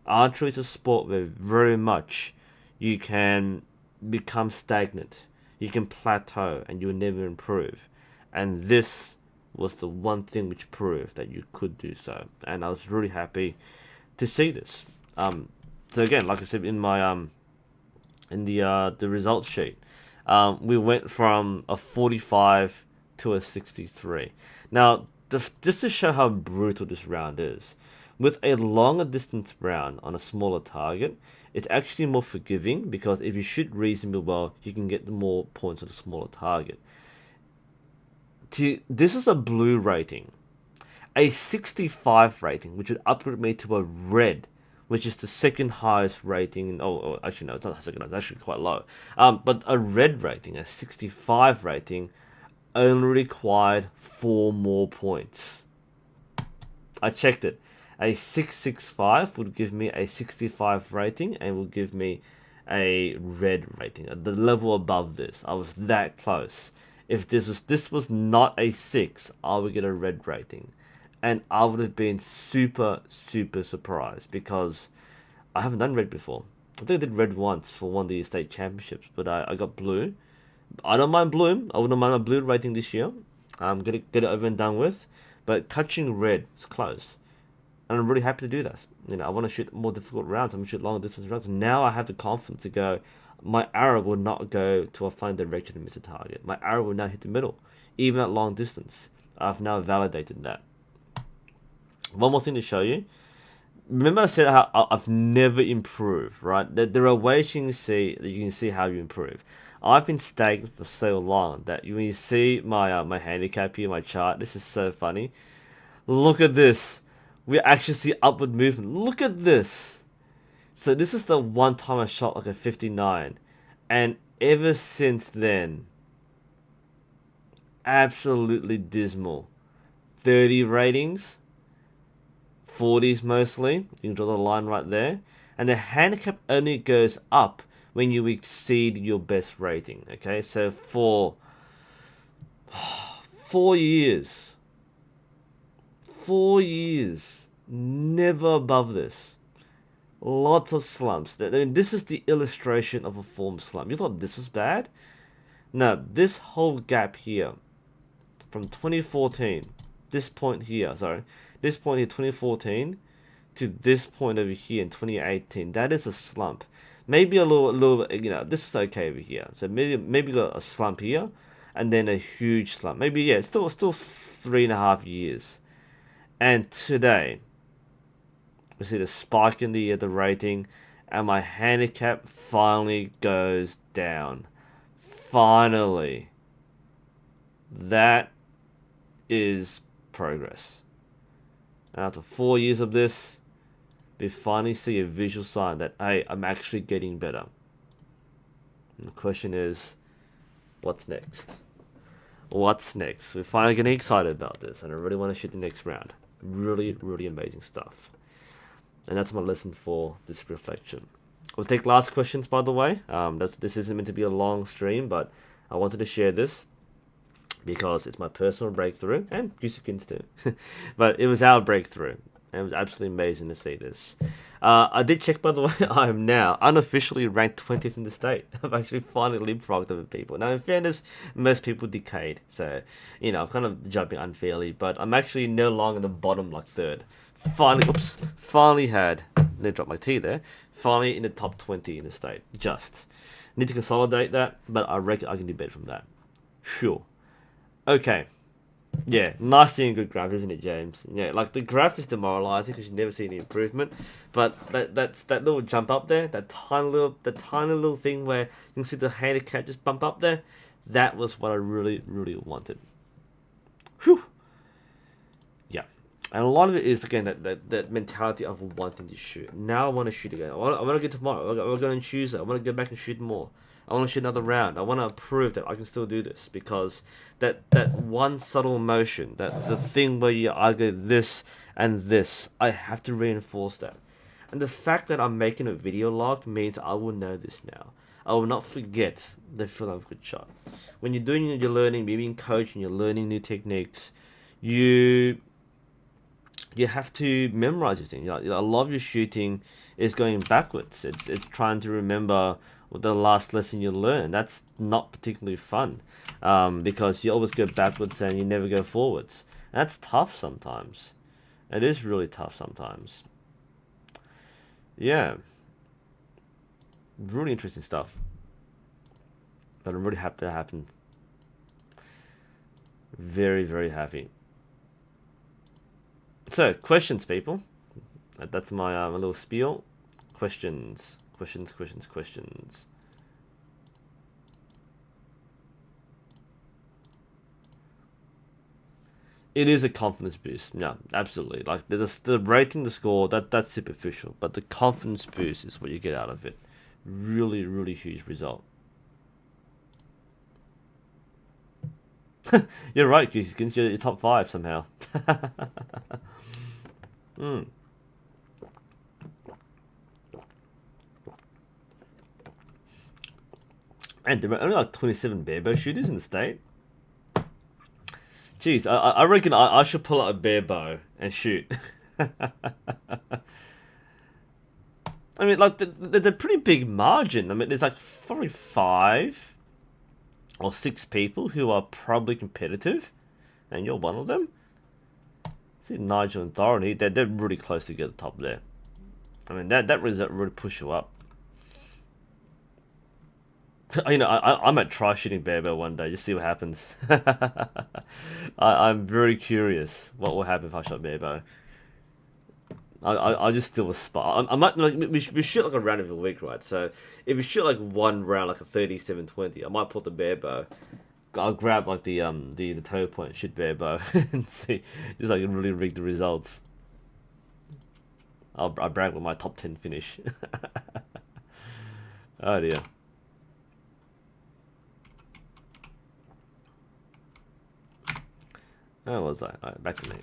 Archery is a sport where very much you can become stagnant, you can plateau, and you'll never improve. And this was the one thing which proved that you could do so. And I was really happy to see this. So again, like I said in my in the results sheet, we went from a 45 to a 63. Now, just to show how brutal this round is, with a longer distance round on a smaller target, it's actually more forgiving because if you shoot reasonably well, you can get more points on a smaller target. This is a blue rating. A 65 rating, which would upgrade me to a red, which is the second highest rating. Oh, actually no, it's not the second highest, it's actually quite low. But a red rating, a 65 rating, only required 4 more points. I checked it. A 665 would give me a 65 rating and would give me a red rating. At the level above this, I was that close. If this was not a 6, I would get a red rating. And I would have been super surprised because I haven't done red before. I think I did red once for one of the state championships, but I got blue. I don't mind blue. I wouldn't mind a blue rating this year. I'm gonna get it over and done with. But touching red is close. And I'm really happy to do that. You know, I want to shoot more difficult rounds. I'm going to shoot longer distance rounds. Now I have the confidence to go, my arrow will not go to a funny direction and miss a target. My arrow will now hit the middle, even at long distance. I've now validated that. One more thing to show you. Remember I said how I've never improved, right? There are ways you can see how you improve. I've been stagnant for so long that when you see my my handicap here, my chart, this is so funny. Look at this. We actually see upward movement. Look at this. So this is the one time I shot like a 59. And ever since then, absolutely dismal. 30 ratings. 40s mostly. You can draw the line right there. And the handicap only goes up when you exceed your best rating. Okay, so for 4 years. 4 years, never above this. Lots of slumps. I mean, this is the illustration of a form slump. You thought this was bad? No, this whole gap here, from 2014, this point here, 2014, to this point over here in 2018, that is a slump. Maybe a little, you know, this is okay over here. So maybe got a slump here, and then a huge slump. Maybe, yeah, still 3.5 years. And today, we see the spike in the rating, and my handicap finally goes down. Finally. That is progress. And after 4 years of this, we finally see a visual sign that, hey, I'm actually getting better. And the question is, what's next? What's next? We're finally getting excited about this, and I really want to shoot the next round. Really, really amazing stuff. And that's my lesson for this reflection. We'll take last questions, by the way. This isn't meant to be a long stream, but I wanted to share this because it's my personal breakthrough, and Yusukin's too. But it was our breakthrough, and it was absolutely amazing to see this. I did check, by the way, I am now unofficially ranked 20th in the state. I've actually finally leapfrogged over people. Now, in fairness, most people decayed, so, you know, I'm kind of jumping unfairly, but I'm actually no longer in the bottom, like, third. Finally had, let me drop my T there, finally in the top 20 in the state. Just. Need to consolidate that, but I reckon I can do better from that. Sure. Okay. Yeah, nice seeing a good graph, isn't it, James? Yeah, like the graph is demoralizing because you never see any improvement, but that's that little jump up there, that tiny little thing where you can see the handicap just bump up there. That was what I really, really wanted. Whew. Yeah, and a lot of it is again that mentality of wanting to shoot. Now I want to shoot again. I want to get tomorrow. I want to go on Tuesday. I want to go back and shoot more. I want to shoot another round. I want to prove that I can still do this because that one subtle motion, that the thing where I go this and this, I have to reinforce that. And the fact that I'm making a video log means I will know this now. I will not forget the feeling of a good shot. When you're doing your learning, maybe in coaching, you're learning new techniques, you have to memorize your thing. You know, a lot of your shooting is going backwards. It's trying to remember the last lesson you learned. That's not particularly fun because you always go backwards and you never go forwards. That's tough sometimes. It is really tough sometimes. Yeah. Really interesting stuff. But I'm really happy that happened. Very, very happy. So, questions, people. That's my little spiel. Questions. It is a confidence boost. Yeah, absolutely. Like the rating, the score, that's superficial, but the confidence boost is what you get out of it. Really, really huge result. You're right, Gooseskins. You're top 5 somehow. Mm. And there are only like 27 bear bow shooters in the state. Jeez, I reckon I should pull out a bear bow and shoot. I mean, like, there's a pretty big margin. I mean, there's like probably 5 or 6 people who are probably competitive, and you're one of them. See Nigel and Thorin, they're really close to get the top there. I mean, that result really push you up. You know, I might try shooting bear bow one day, just see what happens. I'm very curious what will happen if I shot bear bow. I just still aspire. I might like we shoot like a round every week, right? So if we shoot like one round, like a 37-20, I might put the bear bow. I'll grab like the toe point, shoot bear bow, and see just like really rig the results. I'll brag with my top 10 finish. Oh dear. Where was I? Alright, back to me.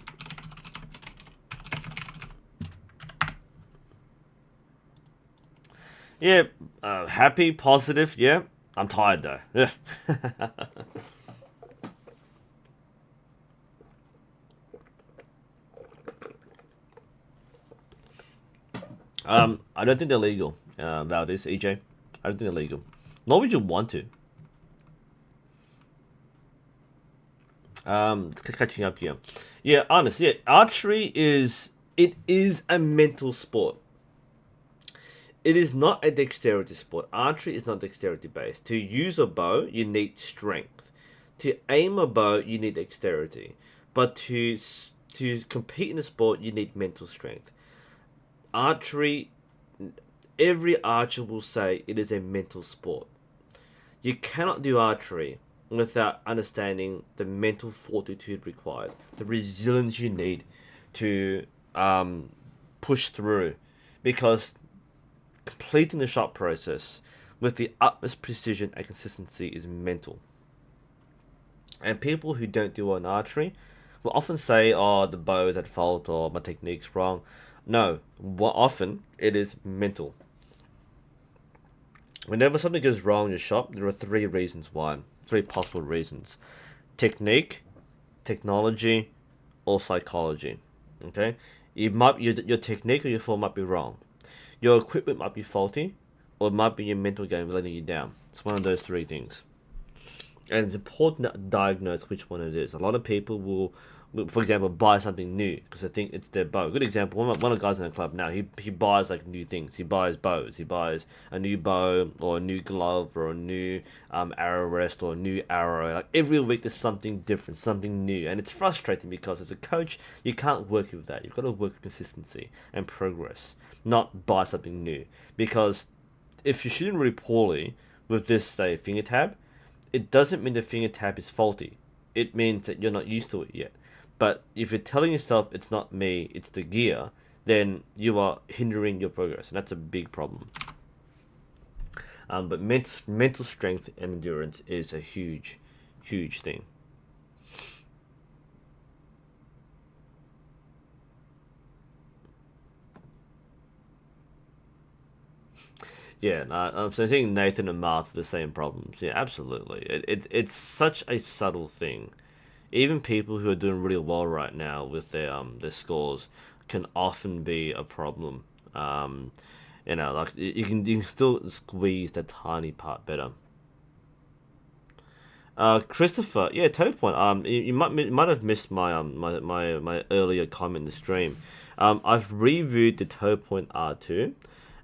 Yeah, happy, positive, yeah. I'm tired though. Yeah. I don't think they're legal, Valdez, EJ. I don't think they're legal. Nor would you want to. Catching up here. Yeah, honestly, yeah, archery is a mental sport. It is not a dexterity sport. Archery is not dexterity based. To use a bow, you need strength. To aim a bow, you need dexterity. But to compete in the sport, you need mental strength. Archery, every archer will say it is a mental sport. You cannot do archery without understanding the mental fortitude required, the resilience you need to push through because completing the shot process with the utmost precision and consistency is mental. And people who don't do well in archery will often say, "Oh, the bow is at fault," or "My technique's wrong." No, what often it is mental. Whenever something goes wrong in your shop, there are three reasons why. Three possible reasons: technique, technology, or psychology. Okay, your technique or your form might be wrong. Your equipment might be faulty, or it might be your mental game letting you down. It's one of those three things. And it's important to diagnose which one it is. A lot of people will for example, buy something new because they think it's their bow. Good example, one of the guys in the club now, he buys like new things. He buys bows. He buys a new bow or a new glove or a new arrow rest or a new arrow. Like every week there's something different, something new. And it's frustrating because as a coach, you can't work with that. You've got to work with consistency and progress, not buy something new. Because if you're shooting really poorly with this, say, finger tab, it doesn't mean the finger tab is faulty. It means that you're not used to it yet. But if you're telling yourself it's not me, it's the gear, then you are hindering your progress, and that's a big problem. But mental strength and endurance is a huge, huge thing. Yeah, so I think Nathan and Martha have the same problems. Yeah, absolutely. It's such a subtle thing. Even people who are doing really well right now with their scores can often be a problem. Like you can still squeeze that tiny part better. Christopher, yeah, Toad Point. You might have missed my earlier comment in the stream. I've reviewed the Toad Point R2.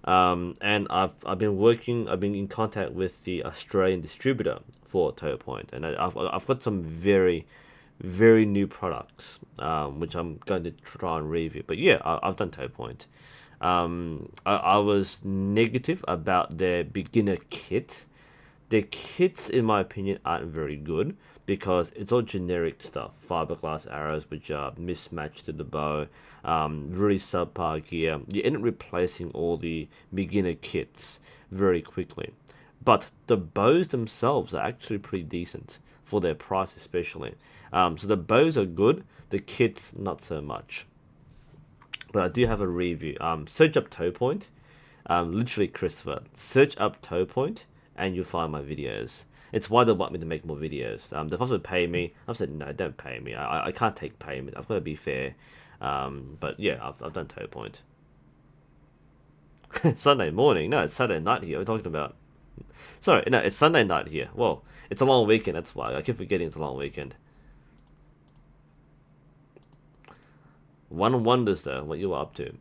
And I've been in contact with the Australian distributor for Toad Point, and I've got some very very new products, which I'm going to try and review. But yeah, I've done Toe Point. I was negative about their beginner kit. Their kits, in my opinion, aren't very good because it's all generic stuff. Fiberglass arrows, which are mismatched to the bow, really subpar gear. You end up replacing all the beginner kits very quickly. But the bows themselves are actually pretty decent for their price, especially. So the bows are good, the kits not so much. But I do have a review. Search up Toe Point. Literally, Christopher, search up Toe Point, and you'll find my videos. It's why they want me to make more videos. They've also paid me. I've said no, don't pay me. I can't take payment. I've got to be fair. But yeah, I've done Toe Point. Sunday morning? No, it's Saturday night here. What are we talking about? Sorry, no, it's Sunday night here. Well, it's a long weekend. That's why I keep forgetting it's a long weekend. One wonders though what you were up to.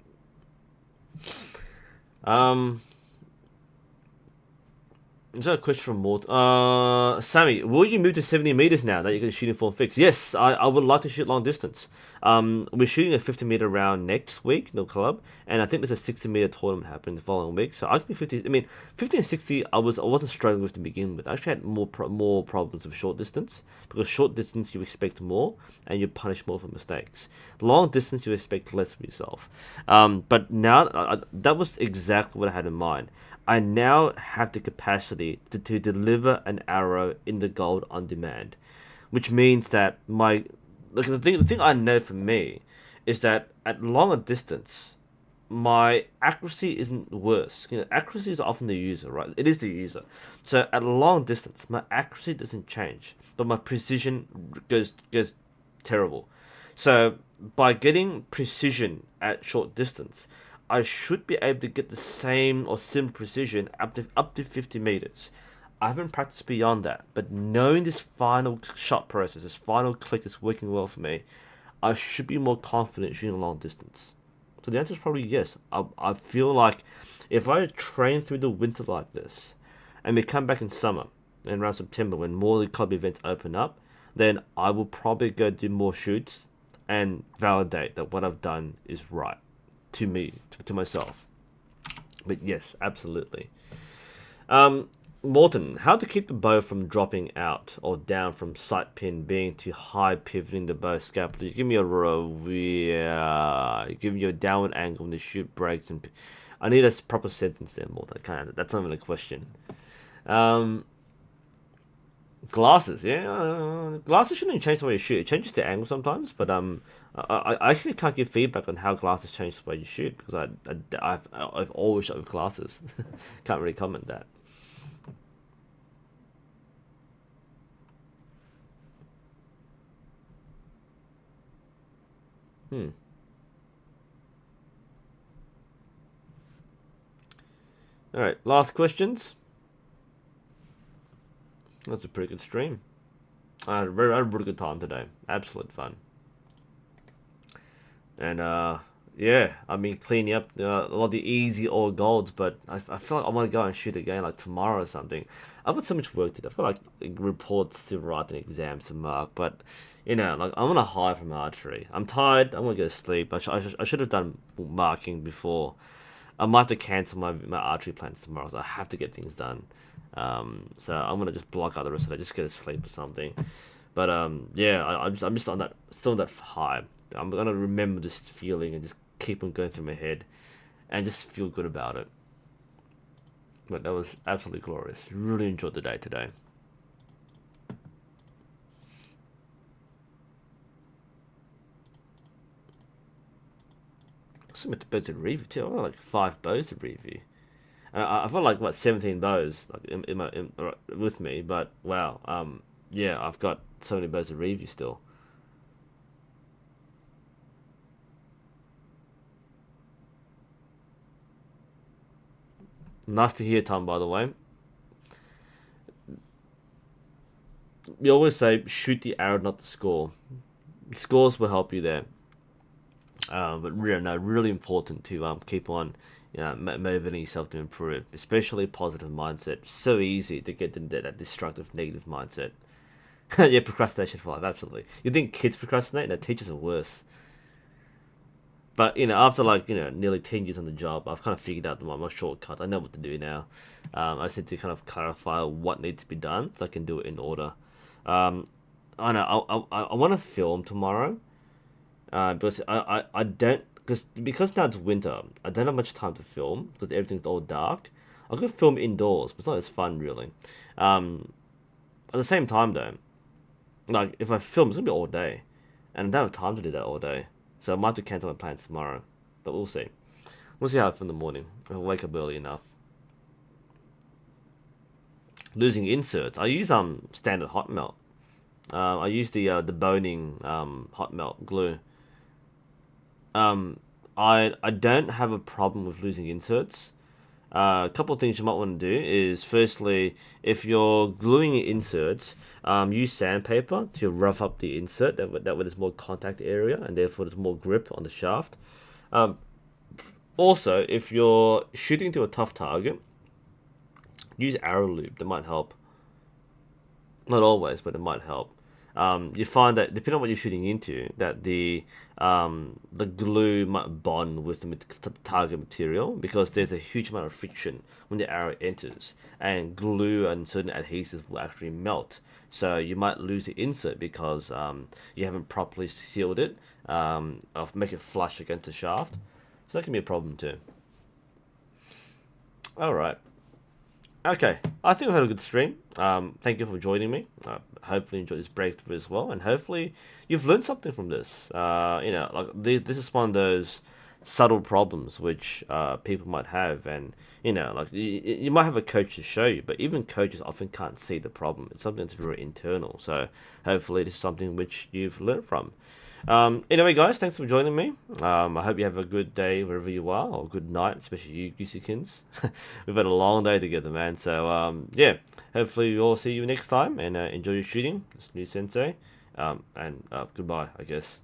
Is that a question from Mort? Sammy, will you move to 70 meters now that you're going to shoot in full fix? Yes, I would like to shoot long distance. We're shooting a 50-meter round next week, no club, and I think there's a 60-meter tournament happening the following week. So I can be 50. I mean, 50 and 60, I wasn't struggling with to begin with. I actually had more problems with short distance because short distance you expect more and you punish more for mistakes. Long distance you expect less of yourself. But now that was exactly what I had in mind. I now have the capacity to deliver an arrow in the gold on demand, which means that the thing I know for me is that at longer distance, my accuracy isn't worse. Accuracy is often the user, right? It is the user. So at long distance, my accuracy doesn't change, but my precision goes terrible. So by getting precision at short distance, I should be able to get the same or similar precision up to 50 meters. I haven't practiced beyond that, but knowing this final shot process, this final click is working well for me, I should be more confident shooting long distance. So the answer is probably yes. I feel like if I train through the winter like this, and we come back in summer, and around September when more of the club events open up, then I will probably go do more shoots and validate that what I've done is right. To me, to myself. But yes, absolutely. Morton, how to keep the bow from dropping out or down from sight pin being too high, pivoting the bow scapula. Give me a downward angle when the shoot breaks, and I need a proper sentence there, more. That's not even a question. Um, Glasses, yeah. Glasses shouldn't change the way you shoot. It changes the angle sometimes, but I actually can't give feedback on how glasses change the way you shoot because I've always shot with glasses. Can't really comment that. Hmm. All right, last questions. That's a pretty good stream. I had a really good time today. Absolute fun. And yeah, I mean cleaning up a lot of the easy old golds, but I feel like I want to go and shoot again like tomorrow or something. I've got so much work to do. I've got like reports to write and exams to mark, but like I'm gonna hide from archery. I'm tired. I'm gonna go to sleep. I should have done marking before. I might have to cancel my archery plans tomorrow, so I have to get things done. So I'm gonna just block out the rest of it. Just go to sleep or something. But yeah, I'm just on that still on that high. I'm gonna remember this feeling and just keep on going through my head, and just feel good about it. But that was absolutely glorious. Really enjoyed the day today. I submit bows to review too. I got like 5 bows to review. I've got like what 17 bows like with me, but wow, yeah, I've got so many bows to review still. Nice to hear, Tom. By the way, we always say shoot the arrow, not the score. Scores will help you there, but really, no, really important to keep on, motivating yourself to improve, especially positive mindset. So easy to get into that destructive, negative mindset. Yeah, procrastination for life, absolutely. You think kids procrastinate? No, teachers are worse. But after like nearly 10 years on the job, I've kind of figured out my shortcut. I know what to do now. I just need to kind of clarify what needs to be done so I can do it in order. Um, I know I want to film tomorrow, because I don't because now it's winter. I don't have much time to film because everything's all dark. I could film indoors, but it's not as fun really. Um, at the same time though, like if I film, it's gonna be all day, and I don't have time to do that all day. So I might have to cancel my plans tomorrow, but we'll see. We'll see how I feel in the morning. I'll wake up early enough. Losing inserts. I use standard hot melt. I use the boning hot melt glue. I don't have a problem with losing inserts. A couple of things you might want to do is firstly, if you're gluing your inserts, use sandpaper to rough up the insert. That way there's more contact area and therefore there's more grip on the shaft. Um, Also, if you're shooting to a tough target, use arrow lube. That might help. Not always, but it might help. You find that depending on what you're shooting into, that the glue might bond with the target material because there's a huge amount of friction when the arrow enters, and glue and certain adhesives will actually melt. So you might lose the insert because you haven't properly sealed it, of make it flush against the shaft. So that can be a problem too. All right. Okay, I think we've had a good stream. Thank you for joining me. Hopefully, you enjoyed this breakthrough as well, and hopefully, you've learned something from this. Like this is one of those subtle problems which people might have, and like you might have a coach to show you, but even coaches often can't see the problem. It's something that's very internal. So hopefully, this is something which you've learned from. Anyway, guys, thanks for joining me. I hope you have a good day wherever you are, or good night, especially you, Goosekins. We've had a long day together, man. So, yeah, hopefully we'll see you next time, and enjoy your shooting. It's NUSensei, and goodbye, I guess.